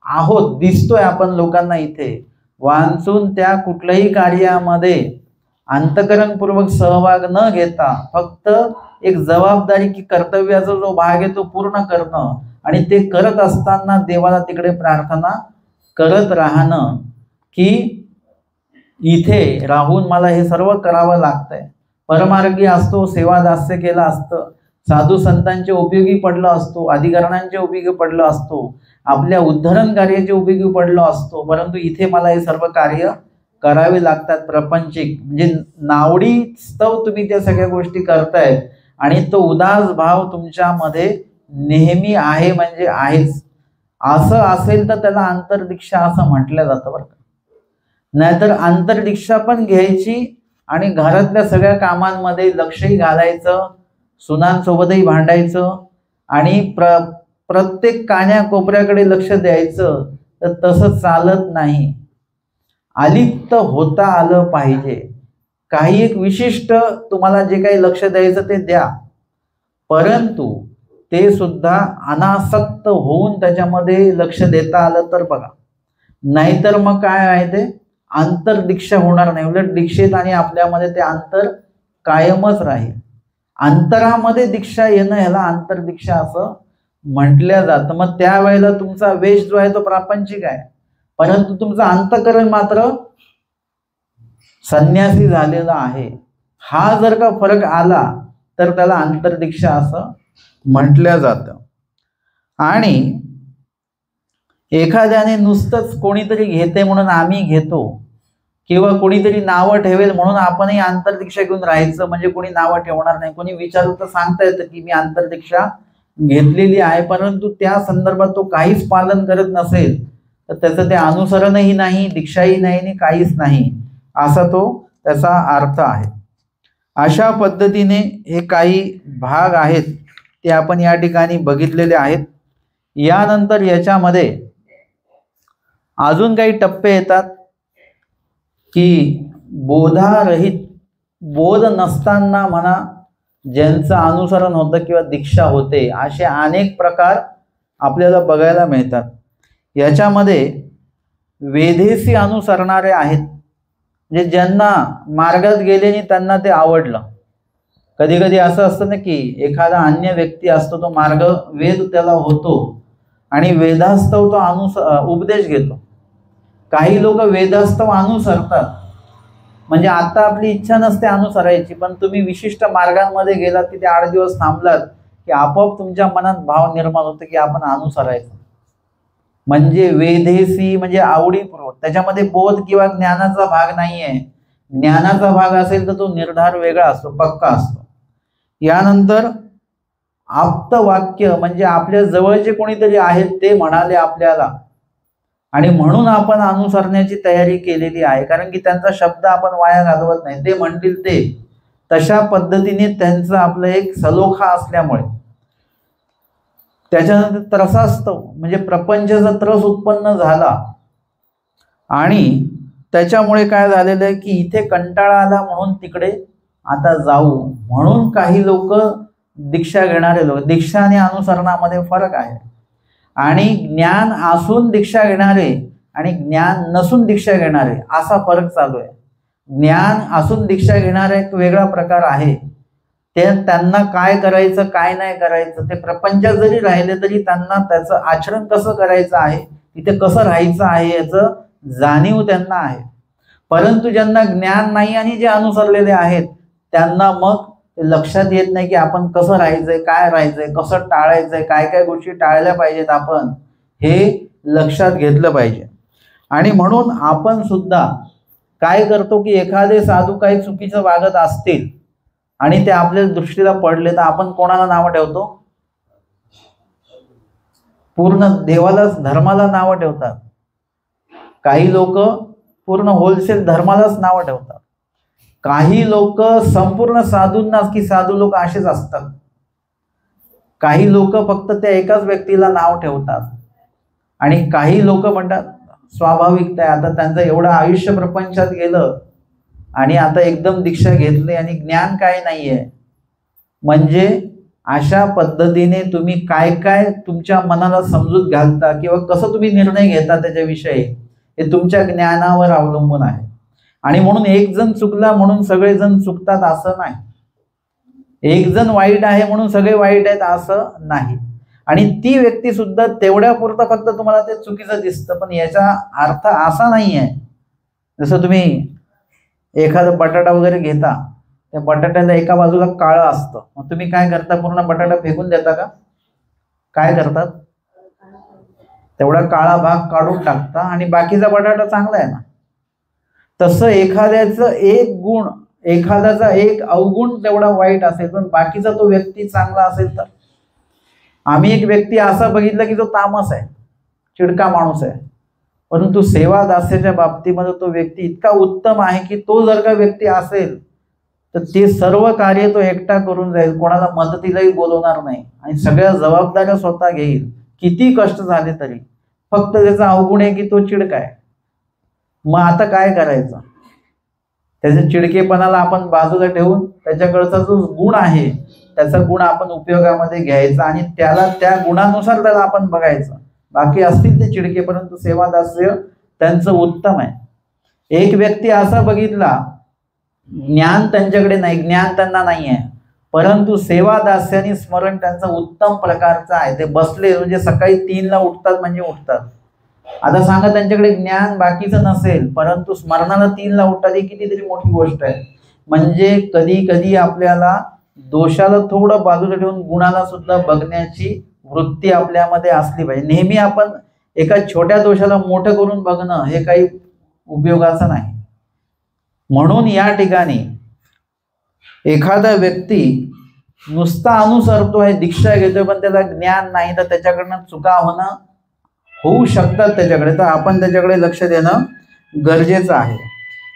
आहोत, दिसतोय आपण लोकांना इथे, वांचून त्या कुठल्याही कार्यामध्ये अंतःकरणपूर्वक सहभाग न घेता फक्त एक जबाबदारी की कर्तव्याचा जो भाग आहे तो पूर्ण करणं, आणि ते करत असताना देवाला तिकडे प्रार्थना करत राहणं की इथे राहून मला हे सर्व करावं लागतंय. परमार्गी असतो, सेवादास्य केलं असतं, साधू संतांचे उपयोगी पडलं असतो, अधिकरणांचे उपयोगी पडलं असतो, आपल्या उद्धरण कार्याचे उपयोगी पडलं असतो, परंतु इथे मला हे सर्व कार्य करावे लागतात प्रपंचिक. म्हणजे नावडीस्तव तुम्ही त्या सगळ्या गोष्टी करतायत आणि तो उदास भाव तुमच्यामध्ये नेहमी आहे, म्हणजे आहेच. असं असेल तर त्याला अंतर्दीक्षा असं म्हटलं जातं बरं का. नाहीतर अंतर्दीक्षा पण घ्यायची आणि घरातल्या सगळ्या कामांमध्ये लक्षही घालायचं, सुनांसोबतही भांडायचं आणि प्रत्येक कान्या कोपऱ्याकडे लक्ष द्यायचं, तर तसं चालत नाही. अलिप्त होता आलं पाहिजे. काही एक विशिष्ट तुम्हाला जे काही लक्ष द्यायचं ते द्या, परंतु ते सुद्धा अनासक्त होऊन त्याच्यामध्ये लक्ष देता आलं तर बघा. नाहीतर मग काय आहे, ते अंतर्दीक्षा होणार नाही. उलट दीक्षेत आणि आपल्यामध्ये ते अंतर कायमच राहील. अंतरामध्ये दीक्षा येणं ह्याला अंतर्दीक्षा असं म्हटलं जातं. मग त्यावेळेला तुमचा वेश जो आहे तो प्रापंचिक आहे, परंतु तुमचं अंतःकरण मात्र संन्यासी झालेला आहे. हा जर का फरक आला तर त्याला अंतर्दीक्षा असं म्हटलं जातं. आणि एखाद्याने नुसतंच कोणीतरी घेते म्हणून आम्ही घेतो, किंवा कोणीतरी नावं ठेवेल म्हणून आपणही अंतर्दीक्षा घेऊन राहायचं, म्हणजे कोणी नावं ठेवणार नाही. कोणी विचारलं तर सांगता येतं की मी अंतर्दीक्षा घेतलेली आहे, परंतु त्या संदर्भात तो काहीच पालन करत नसेल तर त्याचं ते अनुसरणही नाही, दीक्षाही नाही आणि काहीच नाही, असा तो त्याचा अर्थ आहे. अशा पद्धतीने हे काही भाग आहेत ते आपण या ठिकाणी बघितलेले आहेत. यानंतर याच्यामध्ये अजून काही टप्पे येतात की बोधारहित, बोध नसताना म्हणा ज्यांचं अनुसरण होतं किंवा दीक्षा होते, असे अनेक प्रकार आपल्याला बघायला मिळतात. याच्यामध्ये वेधेसी अनुसरणारे आहेत, म्हणजे ज्यांना मार्गात गेले आणि त्यांना ते आवडलं. कधी कधी असं असतं ना की एखादा अन्य व्यक्ती असतो, तो मार्ग वेद त्याला होतो आणि वेदास्तव तो उपदेश घेतो. काही लोक वेदास्तव अनुसरतात, म्हणजे आता आपली इच्छा नसते अनुसरायची, पण तुम्ही विशिष्ट मार्गांमध्ये गेलात की ते 8 दिवस थांबलात की आपोआप तुमच्या मनात भाव निर्माण होतो की आपण अनुसरायचं. म्हणजे वेधेसी म्हणजे आवडीपूर्वक, त्याच्यामध्ये बोध किंवा ज्ञानाचा भाग नाहीये. ज्ञानाचा भाग असेल तर तो निर्धार वेगळा असतो, पक्का असतो. यानंतर आप्त वाक्य म्हणजे आपल्या जवळचे कोणीतरी आहेत ते म्हणाले आपल्याला आणि म्हणून आपण अनुसरण्याची तयारी केलेली आहे, कारण की त्यांचा शब्द आपण वाया घालवत नाही. ते म्हणतील ते तशा पद्धतीने त्यांचं आपलं एक सलोखा असल्यामुळे. त्याच्यानंतर त्रसास्तव म्हणजे प्रपंचाचा त्रस उत्पन्न झाला आणि त्याच्यामुळे काय झालेलं आहे की इथे कंटाळा आला म्हणून तिकडे आता जाऊ म्हणून काही लोक दीक्षा घेणारे लोक. दीक्षा आणि अनुसरणामध्ये फरक आहे. आणि ज्ञान असून दीक्षा घेणारे आणि ज्ञान नसून दीक्षा घेणारे असा फरक चालू आहे. ज्ञान असून दीक्षा घेणारा एक वेगळा प्रकार आहे. ते त्यांना काय करायचं काय नाही करायचं, ते प्रपंचात जरी राहिले तरी त्यांना त्याचं आचरण कसं करायचं आहे, तिथे कसं राहायचं आहे याचं जाणीव त्यांना आहे. परंतु ज्यांना ज्ञान नाही आणि जे अनुसरलेले आहेत त्यांना मग लक्षात येत नाही की आपण कसं राहायचंय, काय राहायचंय, कसं टाळायचंय, काय काय गोष्टी टाळल्या पाहिजेत, आपण हे लक्षात घेतलं पाहिजे. आणि म्हणून आपण सुद्धा काय करतो की एखादे साधू काही चुकीचं वागत असतील आणि ते आपल्या दृष्टीला पडले तर आपण कोणाला नावं ठेवतो? पूर्ण देवालाच, धर्माला नावं ठेवतात. काही लोक पूर्ण होलसेल धर्मालाच नावं ठेवतात. काही लोक संपूर्ण साधूंना की साधू लोक असेच असतात. काही लोक फक्त त्या एकाच व्यक्तीला नाव ठेवतात आणि काही लोक म्हणतात स्वाभाविक आहे, आता त्यांचं एवढं आयुष्य प्रपंचात गेलं आणि आता एकदम दीक्षा घेतली आणि ज्ञान काय नाहीये. म्हणजे अशा पद्धतीने तुम्ही काय काय तुमच्या मनाला समजूत घालता किंवा कसं तुम्ही निर्णय घेता त्याच्याविषयी हे तुमच्या ज्ञानावर अवलंबून आहे. आणि म्हणून एक जण चुकला म्हणून सगळेजण चुकतात असं नाही. एक जण वाईट आहे म्हणून सगळे वाईट आहेत असं नाही. आणि ती व्यक्ती सुद्धा तेवढ्या पुरतं फक्त तुम्हाला ते चुकीचं दिसतं, पण याचा अर्थ असा नाही आहे. जसं तुम्ही एखादा बटाटा वगैरे घेता, त्या बटाट्याला एका बाजूला काळं असतं, मग तुम्ही काय करता? पूर्ण बटाटा फेकून देता का? काय करतात? तेवढा काळा भाग काढून टाकता आणि बाकीचा बटाटा चांगला आहे ना. तसं एखाद्याचं एक गुण, एखाद्याचा एक अवगुण तेवढा वाईट असेल पण बाकीचा तो व्यक्ती चांगला असेल तर. आम्ही एक व्यक्ती असा बघितला की जो तामस आहे, चिडका माणूस आहे, परंतु सेवा दास्याच्या बाबतीमध्ये तो व्यक्ती इतका उत्तम आहे की तो जर का व्यक्ती असेल तर ते सर्व कार्य तो एकटा करून जाईल, कोणाला मदतीलाही बोलवणार नाही आणि सगळ्या जबाबदाऱ्या स्वतः घेईल, किती कष्ट झाले तरी. फक्त त्याचा अवगुण आहे की तो चिडका आहे. मग आता काय करायचं? त्याच्या चिडकेपणाला आपण बाजूला ठेवून त्याच्याकडचा जो गुण आहे त्याचा गुण आपण उपयोगामध्ये घ्यायचा आणि त्याला त्या गुणानुसार त्याला आपण बघायचं. बाकी असतील ते चिडके परंतु सेवादास्य त्यांचं उत्तम आहे. एक व्यक्ती असा बघितला ज्ञान त्यांच्याकडे नाही, ज्ञान त्यांना नाही आहे, परंतु सेवादास्य आणि स्मरण त्यांचं उत्तम प्रकारचं आहे. ते बसले म्हणजे सकाळी 3ला उठतात म्हणजे उठतात. आता सांगा त्यांच्याकडे ज्ञान बाकीचं नसेल परंतु स्मरणाला 3ला उठतात, ही कितीतरी मोठी गोष्ट आहे. म्हणजे कधी कधी आपल्याला दोषाला थोडं बाजूला ठेवून गुणाला सुद्धा बघण्याची वृत्ती आपल्यामध्ये असली पाहिजे. नेहमी आपण एका छोट्या दोषाला मोठं करून बघणं हे काही उपयोगाचं नाही. म्हणून या ठिकाणी एखादा व्यक्ती नुसता अनुसरतोय, दीक्षा घेतोय, पण त्याला ज्ञान नाही तर त्याच्याकडनं चुका होऊ शकतात त्याच्याकडे, तर आपण त्याच्याकडे लक्ष देणं गरजेचं आहे.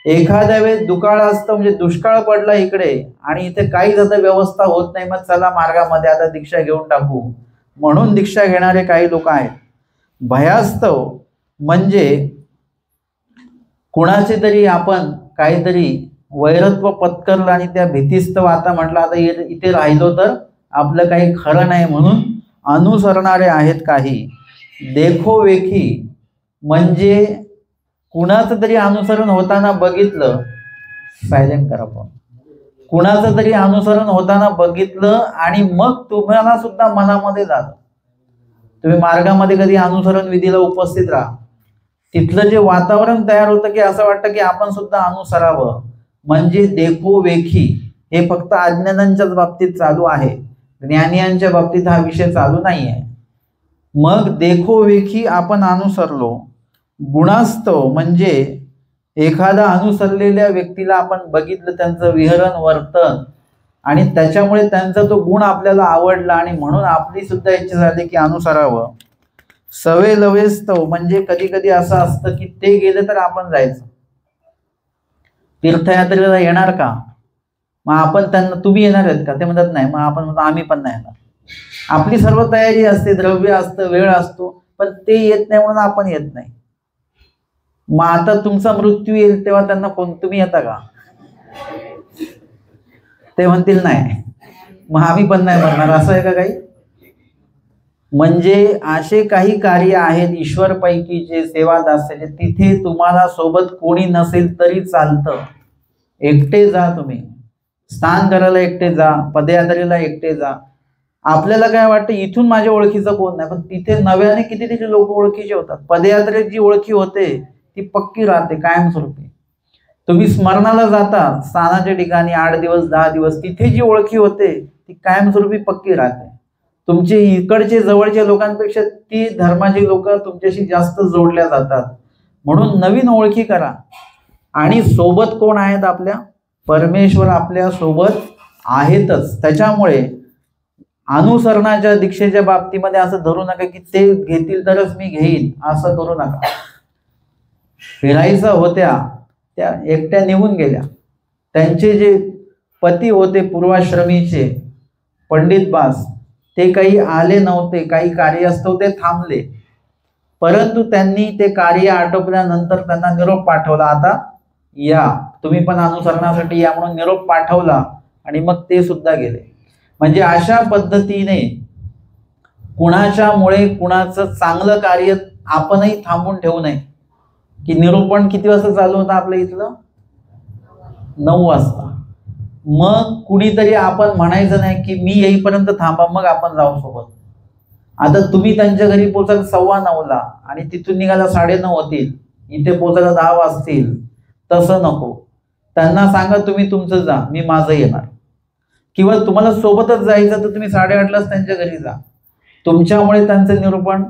एखाद्या वेळेस दुकाळ असतं म्हणजे दुष्काळ पडला इकडे आणि इथे काहीच आता व्यवस्था होत नाही, मग चला मार्गामध्ये आता दीक्षा घेऊन टाकू म्हणून दीक्षा घेणारे काही लोक आहेत. भयास्तव म्हणजे कुणाचे तरी आपण काहीतरी वैरत्व पत्करलं आणि त्या भीतीस्तव आता म्हटलं आता इथे राहिलो तर आपलं काही खरं नाही म्हणून अनुसरणारे आहेत काही. देखोवेखी म्हणजे कुणाचं तरी अनुसरण होताना बघितलं, सायलेंट करा फोन, कुणाचं तरी अनुसरण होताना बघितलं आणि मग तुम्हाला सुद्धा मनामध्ये झालं. तुम्ही मार्गामध्ये कधी अनुसरण विधीला उपस्थित राहा, तिथलं जे वातावरण तयार होतं की असं वाटतं की आपण सुद्धा अनुसरावं. म्हणजे देखोवेखी हे फक्त अज्ञानांच्याच बाबतीत चालू आहे, ज्ञानियांच्या बाबतीत हा विषय चालू नाही आहे. मग देखोवेखी आपण अनुसरलो, गुणास्तव म्हणजे एखादा अनुसरलेल्या व्यक्तीला आपण बघितलं, त्यांचं विहरण वर्तन, आणि त्याच्यामुळे त्यांचा तो गुण आपल्याला आवडला आणि म्हणून आपली सुद्धा इच्छा झाली की अनुसरावं. सवे लवेस्तव म्हणजे कधी कधी असं असतं की ते गेले तर आपण जायचं. तीर्थयात्रेला येणार का, मग आपण त्यांना तुम्ही येणार आहेत का, ते म्हणतात नाही, मग आपण म्हणतो आम्ही पण नाही येणार. आपली सर्व तयारी असते, द्रव्य असतं, वेळ असतो, पण ते येत नाही म्हणून आपण येत नाही. मग आता तुमचा मृत्यू येईल तेव्हा त्यांना फोन, तुम्ही येता का, ते म्हणतील नाही, मग आम्ही पण नाही म्हणणार. असं आहे का काही? म्हणजे असे काही कार्य आहेत ईश्वर पैकीचे, सेवादासाचे, तिथे तुम्हाला सोबत कोणी नसेल तरी चालतं, एकटे जा. तुम्ही स्नान करायला एकटे जा, पदयात्रेला एकटे जा. आपल्याला काय वाटतं इथून माझ्या ओळखीचं कोण नाही, पण तिथे नव्याने कितीतरी लोक ओळखीचे होतात. पदयात्रेत जी ओळखी होते ती पक्की राहते कायमस्वरूपी. तुम्ही स्मरणाला जाता स्नानाच्या ठिकाणी 8 दिवस 10 दिवस, तिथे जी ओळखी होते ती कायमस्वरूपी पक्की राहते. तुमचे इकडचे जवळच्या लोकांपेक्षा ती धर्माची लोक तुमच्याशी जास्त जोडल्या जातात. म्हणून नवीन ओळखी करा. आणि सोबत कोण आहेत आपल्या, परमेश्वर आपल्या सोबत आहेतच. त्याच्यामुळे अनुसरणाच्या दीक्षेच्या बाबतीमध्ये असं धरू नका की ते घेतील तरच मी घेईन, असं करू नका. फिरायचं होत्या त्या एकट्या निघून गेल्या. त्यांचे जे पती होते पूर्वाश्रमीचे पंडित बास, ते काही आले नव्हते, काही कार्यस्थाने ते थांबले, परंतु त्यांनी ते कार्य आटोपल्यानंतर त्यांना निरोप पाठवला, आता या तुम्ही पण अनुसरणासाठी या म्हणून निरोप पाठवला आणि मग ते सुद्धा गेले. म्हणजे अशा पद्धतीने कुणाच्यामुळे कुणाचं चांगलं कार्य आपणही थांबून ठेवू नये. की निरूपण किती वाजता चालू होतं आपलं इथलं, 9 वाजता. मग कुणीतरी आपण म्हणायचं नाही की मी येईपर्यंत थांबा मग आपण जाऊ सोबत. आता तुम्ही त्यांच्या घरी पोचाल 9:15 आणि तिथून निघायला 9:30 होतील, इथे पोचायला 10 वाजतील. तसं नको. त्यांना सांगा तुम्ही तुमचं जा, मी माझं येणार. किंवा तुम्हाला सोबतच जायचं तर तुम्ही 8:30लाच त्यांच्या घरी जा. तुमच्यामुळे त्यांचं निरूपण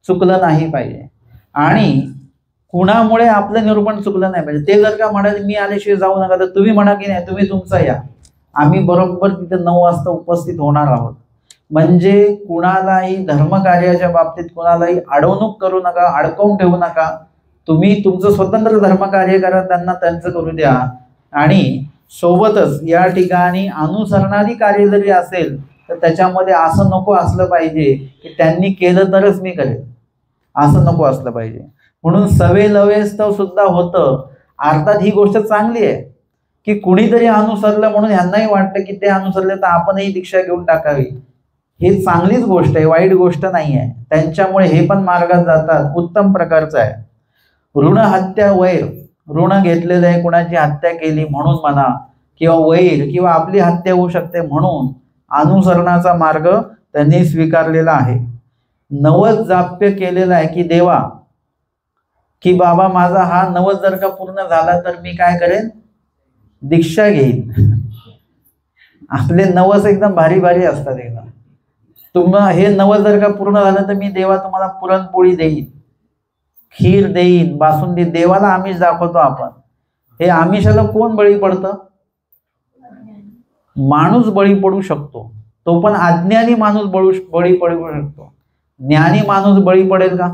चुकलं नाही पाहिजे आणि कुणामुळे आपलं निरूपण चुकलं नाही पाहिजे. ते जर का म्हणाले मी आल्याशिवाय जाऊ नका, तर तुम्ही म्हणा की नाही तुम्ही तुमचा या, आम्ही बरोबर तिथे 9 वाजता उपस्थित होणार आहोत. म्हणजे कुणालाही धर्मकार्याच्या बाबतीत कुणालाही अडवणूक करू नका, अडकवून ठेवू नका. तुम्ही तुमचं स्वतंत्र धर्मकार्य करा, त्यांना त्यांचं करू द्या. आणि सोबतच या ठिकाणी अनुसरणारी कार्य जरी असेल तर त्याच्यामध्ये असं नको असलं पाहिजे की त्यांनी केलं तरच मी करेल, असं नको असलं पाहिजे. म्हणून सवे लवेस्तव सुद्धा होतं. अर्थात ही गोष्ट चांगली आहे की कुणीतरी अनुसरलं म्हणून यांनाही वाटतं की ते अनुसरले तर आपणही दीक्षा घेऊन टाकावी. ही चांगलीच गोष्ट आहे, वाईट गोष्ट नाही आहे. त्यांच्यामुळे हे पण मार्गात जातात, उत्तम प्रकारचं आहे. ऋण हत्या वैर, ऋण घेतलेलं आहे, कुणाची हत्या केली म्हणून म्हणा, किंवा वैर किंवा आपली हत्या होऊ शकते म्हणून अनुसरणाचा मार्ग त्यांनी स्वीकारलेला आहे. नवस जाप्य केलेला आहे की देवा, की बाबा माझा हा नवस जर का पूर्ण झाला तर मी काय करेन, दीक्षा घेईन. आपले नवस एकदम भारी भारी असतात. एकदम तुम्हाला हे नवस जर का पूर्ण झालं तर मी देवा तुम्हाला पुरणपोळी देईन, खीर देईन, बासुंदी. देवाला आमिष दाखवतो आपण. हे आमिषाला कोण बळी पडतं, माणूस बळी पडू शकतो, तो पण अज्ञानी माणूस बळी पडू शकतो. ज्ञानी माणूस बळी पडेल का?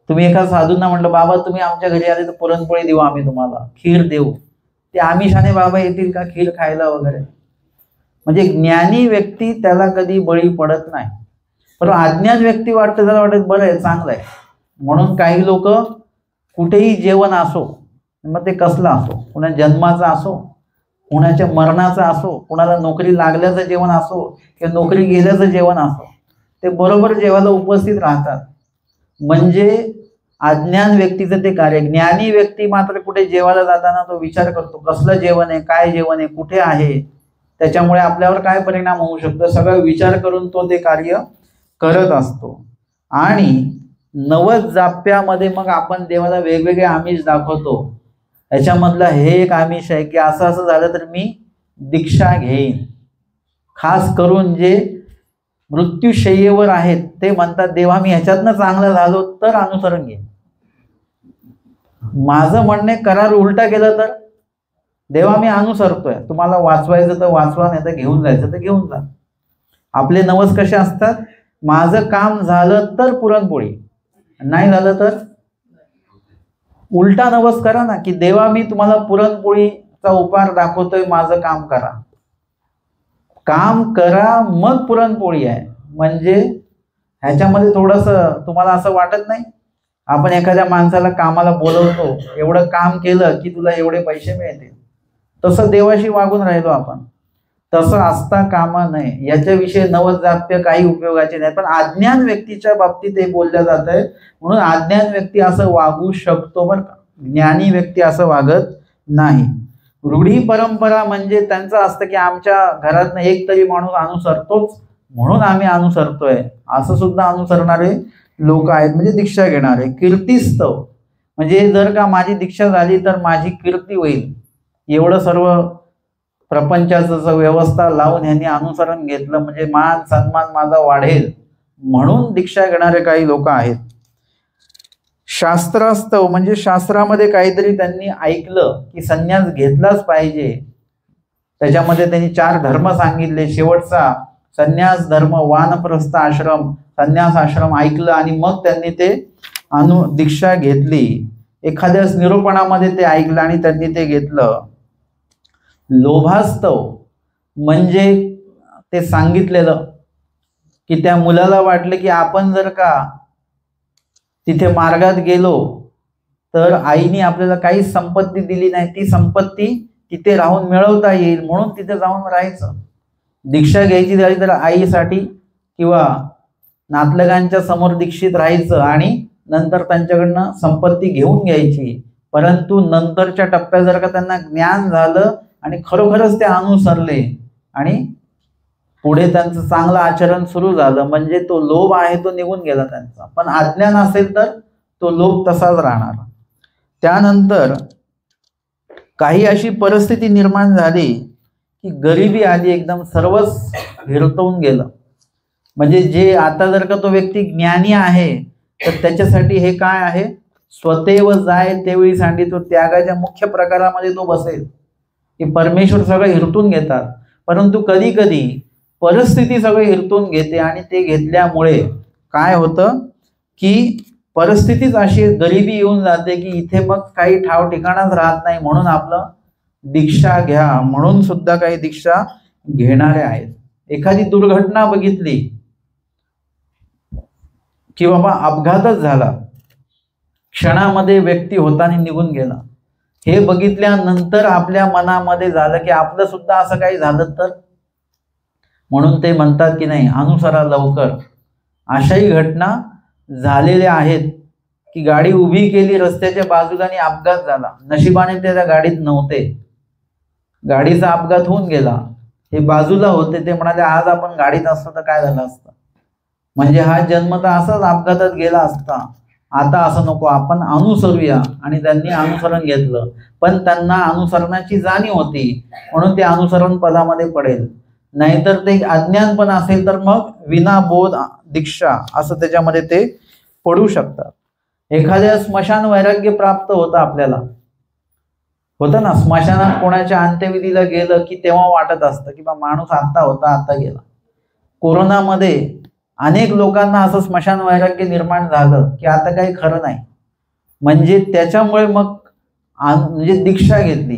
तुम्ही एका साधूंना म्हटलं बाबा तुम्ही आमच्या घरी आले तर पुरणपोळी देऊ, आम्ही तुम्हाला खीर देऊ, ते आमिषाने बाबा येतील का खीर खायला वगैरे? म्हणजे ज्ञानी व्यक्ती त्याला कधी बळी पडत नाही. पण अज्ञान व्यक्ती वाटतं, त्याला वाटत बरं आहे, चांगलं आहे म्हणून काही लोक कुठेही जेवण असो, मग ते कसलं असो, कुणा जन्माचं असो, कुणाच्या मरणाचं असो, कुणाला नोकरी लागल्याचं जेवण असो किंवा नोकरी गेल्याचं जेवण असो, ते बरोबर जेवायला उपस्थित राहतात. म्हणजे अज्ञान व्यक्तीचं ते कार्य. ज्ञानी व्यक्ती मात्र कुठे जेवायला जाताना तो विचार करतो कसलं जेवण आहे, काय जेवण आहे, कुठे आहे, त्याच्यामुळे आपल्यावर काय परिणाम होऊ शकतो, सगळं विचार करून तो ते कार्य करत असतो. आणि नवद जाप्यामध्ये मग आपण देवाला वेगवेगळे आमिष दाखवतो. याच्यामधलं हे एक आमिष आहे की असं असं झालं तर मी दीक्षा घेईन. खास करून जे मृत्यूशय्येवर आहेत ते म्हणतात देवा मी ह्याच्यातनं चांगलं झालो तर अनुसरण घेईन. माझं म्हणणे करार उलटा केलं तर देवा मी अनुसरतोय, तुम्हाला वाचवायचं तर वाचवा, नाही तर घेऊन जायचं तर घेऊन जा. आपले नवस कसे असतात, माझं काम झालं तर पुरणपोळी, नाही झालं तर उलटा नवस करा ना की देवा मी तुम्हाला पुरणपोळीचा उपहार दाखवतोय, माझं काम करा. काम करा मग पुरणपोळी आहे. म्हणजे ह्याच्यामध्ये थोडंसं तुम्हाला असं वाटत नाही, आपण एखाद्या माणसाला कामाला बोलवतो, एवढं काम केलं की तुला एवढे पैसे मिळतील, तसं देवाशी वागून राहिलो आपण. तसं असता कामा नये. याच्याविषयी नवद जाप्य काही उपयोगाचे नाही. पण अज्ञान व्यक्तीच्या बाबतीत हे बोललं जात आहे, म्हणून अज्ञान व्यक्ती असं वागू शकतो बरं का, ज्ञानी व्यक्ती असं वागत नाही. रूढी परंपरा म्हणजे त्यांचं असतं की आमच्या घरातनं एक तरी माणूस अनुसरतोच म्हणून आम्ही अनुसरतोय, असं सुद्धा अनुसरणारे लोक आहेत, म्हणजे दीक्षा घेणारे. कीर्तिस्तव म्हणजे जर का माझी दीक्षा झाली तर माझी कीर्ती होईल, एवढं सर्व प्रपंचाचं व्यवस्था लावून ह्यांनी अनुसरण घेतलं म्हणजे मान सन्मान माझा वाढेल म्हणून दीक्षा घेणारे काही लोक आहेत. शास्त्रास्तव म्हणजे शास्त्रामध्ये काहीतरी त्यांनी ऐकलं की संन्यास घेतलाच पाहिजे, त्याच्यामध्ये त्यांनी 4 धर्म सांगितले. शेवटचा संन्यास धर्म, वानप्रस्थ आश्रम, संन्यास आश्रम ऐकलं आणि मग त्यांनी ते दीक्षा घेतली. एखाद्या निरूपणामध्ये ते ऐकलं आणि त्यांनी ते घेतलं. लोभास्तव म्हणजे ते सांगितलेलं की त्या मुलाला वाटलं की आपण जर का तिथे मार्गात गेलो तर आईने आपल्याला काही संपत्ती दिली नाही, ती संपत्ती तिथे राहून मिळवता येईल म्हणून तिथे जाऊन राहायचं. दीक्षा घ्यायची झाली तर आईसाठी किंवा नातलगांच्या समोर दीक्षित राहायचं आणि नंतर त्यांच्याकडनं संपत्ती घेऊन घ्यायची. परंतु नंतरच्या टप्प्यात जर का त्यांना ज्ञान झालं आणि खरोखरच ते अनुसरले आणि पुढे त्यांचं चांगलं आचरण सुरू झालं म्हणजे तो लोभ आहे तो निघून गेला त्यांचा. पण अज्ञान असेल तर तो लोभ तसाच राहणार. त्यानंतर काही अशी परिस्थिती निर्माण झाली की गरिबी आली, एकदम सर्वच हिरतवून गेलं. म्हणजे जे आता जर का तो व्यक्ती ज्ञानी आहे तर त्याच्यासाठी हे काय आहे, स्वतेव जाय तेवळी सांडी, तो त्यागाच्या मुख्य प्रकारामध्ये तो बसेल की परमेश्वर सगळं हिरतून घेतात. परंतु कधी कधी परिस्थिती सगळं हिरतून घेते आणि ते घेतल्यामुळे काय होतं की परिस्थितीच अशी गरिबी येऊन जाते की इथे मग काही ठाव ठिकाणच राहत नाही. म्हणून आपलं दीक्षा घ्या म्हणून सुद्धा काही दीक्षा घेणारे आहेत. एखादी दुर्घटना बघितली की बाबा अपघातच झाला, क्षणामध्ये व्यक्ती होताना निघून गेला, हे बघितल्यानंतर आपल्या मनामध्ये झालं की आपलं सुद्धा असं काही झालं तर, म्हणून ते म्हणतात की नाही अनुसरा लवकर. अशाही घटना झालेल्या आहेत की गाडी उभी केली रस्त्याच्या बाजूला आणि अपघात झाला, नशिबाने ते त्या गाडीत नव्हते, गाडीचा अपघात होऊन गेला, हे बाजूला होते, ते म्हणाले आज आपण गाडीत असतो तर काय झालं असतं, म्हणजे हा जन्म तर असाच अपघातात गेला असता, आता असं नको आपण अनुसरूया. आणि त्यांनी अनुसरण घेतलं, पण त्यांना अनुसरणाची जाणीव होती म्हणून ते अनुसरण पदामध्ये पडेल. नाहीतर ते अज्ञान पण असेल तर मग विनाबोध दीक्षा असं त्याच्यामध्ये ते पडू शकतात. एखाद्या स्मशान वैराग्य प्राप्त होतं, आपल्याला होतं ना, स्मशानात कोणाच्या अंत्यविधीला गेलं की तेव्हा वाटत असतं की बा माणूस आता होता आता गेला. कोरोनामध्ये अनेक लोकांना असं स्मशान वैराग्य निर्माण झालं की आता काही खरं नाही, म्हणजे त्याच्यामुळे मग म्हणजे दीक्षा घेतली.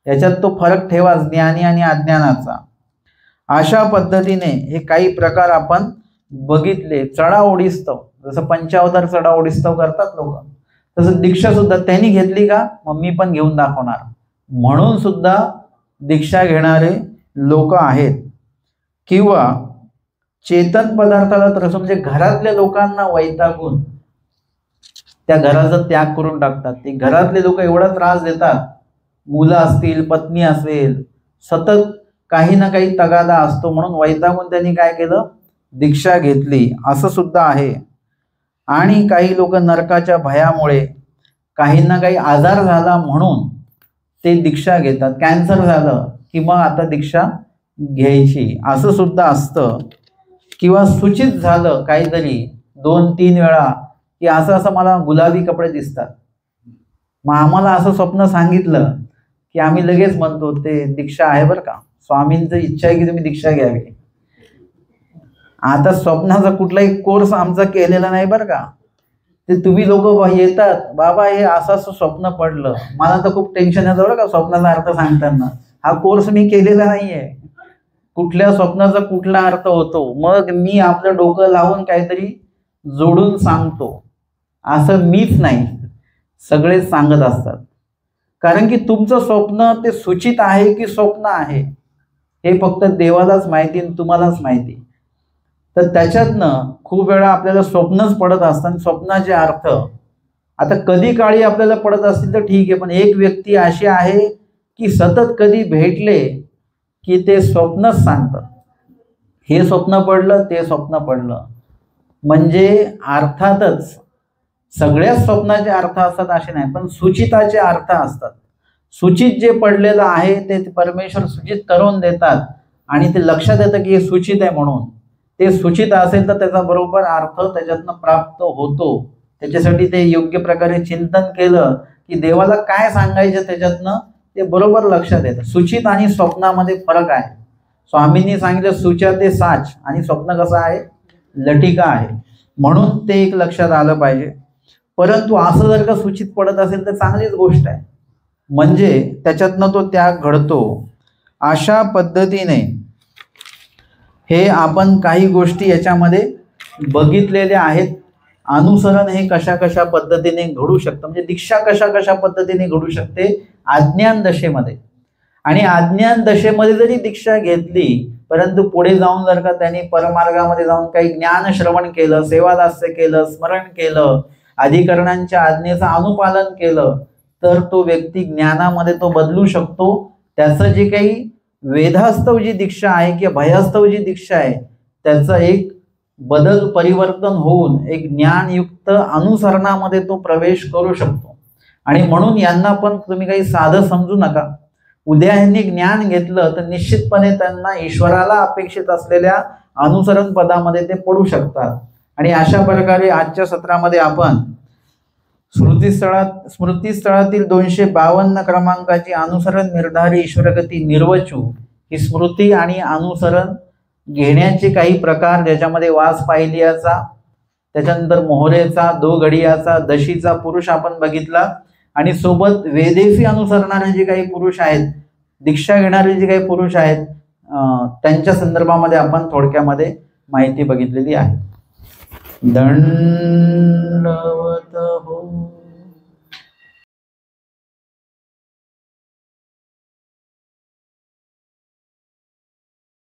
याच्यात तो फरक ठेवा ज्ञानी आणि अज्ञानाचा. अशा पद्धतीने हे काही प्रकार आपण बघितले. चढाओढीस्तव, जसं पंचावतार चढाओढीस्तव करतात लोक, तसं दीक्षा सुद्धा त्यांनी घेतली का मग मी पण घेऊन दाखवणार म्हणून सुद्धा दीक्षा घेणारे लोक आहेत. किंवा चेतन पदार्थाला त्रस्त म्हणजे घरातल्या लोकांना वैतागून त्या घराचा त्याग करून टाकतात. ते घरातले लोक एवढा त्रास देतात, मुलं असतील, पत्नी असेल, सतत काही ना काही तगादा असतो, म्हणून वैतागून त्यांनी काय केलं, दीक्षा घेतली, असं सुद्धा आहे. आणि काही लोक नरकाच्या भयामुळे, काहींना काही आजार झाला म्हणून ते दीक्षा घेतात. कॅन्सर झालं की मग आता दीक्षा घ्यायची, असं सुद्धा असतं. किंवा सूचित झालं काहीतरी 2-3 वेळा की असं असं मला गुलाबी कपडे दिसतात, मग आम्हाला असं स्वप्न सांगितलं की आम्ही लगेच म्हणतो ते दीक्षा आहे बरं का, स्वामींची इच्छा आहे की तुम्ही दीक्षा घ्यावी. आता स्वप्नाचा कुठलाही कोर्स आमचा केलेला नाही बरं का. ते तुम्ही लोक येतात, बाबा हे असं असं स्वप्न पडलं, मला तर खूप टेन्शन येतं बरं का स्वप्नाचा अर्थ सांगताना. हा कोर्स मी केलेला नाहीये, कुठल्या स्वप्नाचा कुठला अर्थ होतो, मग मी आपलं डोकं लावून काहीतरी जोडून सांगतो, असं मीच नाही, सगळेच सांगत असतात. कारण की तुमचं स्वप्न ते सूचित आहे की स्वप्न आहे हे फक्त देवालाच माहिती आणि तुम्हालाच माहिती. तर त्याच्यातनं खूप वेळा आपल्याला स्वप्नच पडत असतात. स्वप्नाचे अर्थ आता कधी काळी आपल्याला पडत असतील तर ठीक आहे, पण एक व्यक्ती अशी आहे की सतत कधी भेटले की ते स्वप्नच सांगतात, हे स्वप्न पडलं, ते स्वप्न पडलं. म्हणजे अर्थातच सगळ्याच स्वप्नाचे अर्थ असतात असे नाही, पण सूचिताचे अर्थ असतात. सूचित जे पडलेलं आहे ते परमेश्वर सूचित करून देतात आणि ते लक्षात येतं की हे सूचित आहे, म्हणून ते सूचित असेल तर त्याचा बरोबर अर्थ त्याच्यातनं प्राप्त होतो. त्याच्यासाठी ते योग्य प्रकारे चिंतन केलं की देवाला काय सांगायचं त्याच्यातनं ते बरोबर लक्षात येतं. सूचित आणि स्वप्नामध्ये फरक आहे. स्वामींनी सांगितलं सूचा ते साच, आणि स्वप्न कसं आहे, लटिका आहे, म्हणून ते एक लक्षात आलं पाहिजे. परंतु असं जर का सूचित पडत असेल तर चांगलीच गोष्ट आहे, म्हणजे त्याच्यातनं तो त्याग घडतो. अशा पद्धतीने हे आपण काही गोष्टी याच्यामध्ये बघितलेल्या आहेत. अनुसरण हे कशा कशा पद्धतीने घडू शकतं, म्हणजे दीक्षा कशा कशा पद्धतीने घडू शकते अज्ञान दशेमध्ये. आणि अज्ञान दशेमध्ये जरी दीक्षा घेतली, परंतु पुढे जाऊन जर का त्यांनी परमार्गामध्ये जाऊन काही ज्ञान श्रवण केलं, सेवादास्य केलं, स्मरण केलं, अधिकरणांच्या आज्ञेचं अनुपालन केलं, तर तो व्यक्ती ज्ञानामध्ये तो बदलू शकतो. त्याचं जे काही वेदास्तव जी दीक्षा आहे किंवा भयास्तव जी दीक्षा आहे त्याचं एक बदल परिवर्तन होऊन एक ज्ञानयुक्त अनुसरणामध्ये तो प्रवेश करू शकतो. आणि म्हणून यांना पण तुम्ही काही साधं समजू नका. उद्या यांनी ज्ञान घेतलं तर निश्चितपणे त्यांना ईश्वराला अपेक्षित असलेल्या अनुसरण पदामध्ये ते पडू शकतात. आणि अशा प्रकारे आजच्या सत्रामध्ये आपण स्मृतीस्थळातील 252 क्रमांकाची अनुसरण निर्धारी ईश्वरगती निर्वचू ही स्मृती आणि अनुसरण घेण्याचे काही प्रकार, ज्याच्यामध्ये वास पाहिलियाचा, त्याच्यानंतर मोहरेचा, दो घडियाचा, दशीचा पुरुष आपण बघितला. आणि सोबत वेदेशी अनुसरणारे जे काही पुरुष आहेत, दीक्षा घेणारे जे काही पुरुष आहेत, त्यांच्या संदर्भामध्ये आपण थोडक्यामध्ये माहिती बघितलेली आहे. दंडवत हो.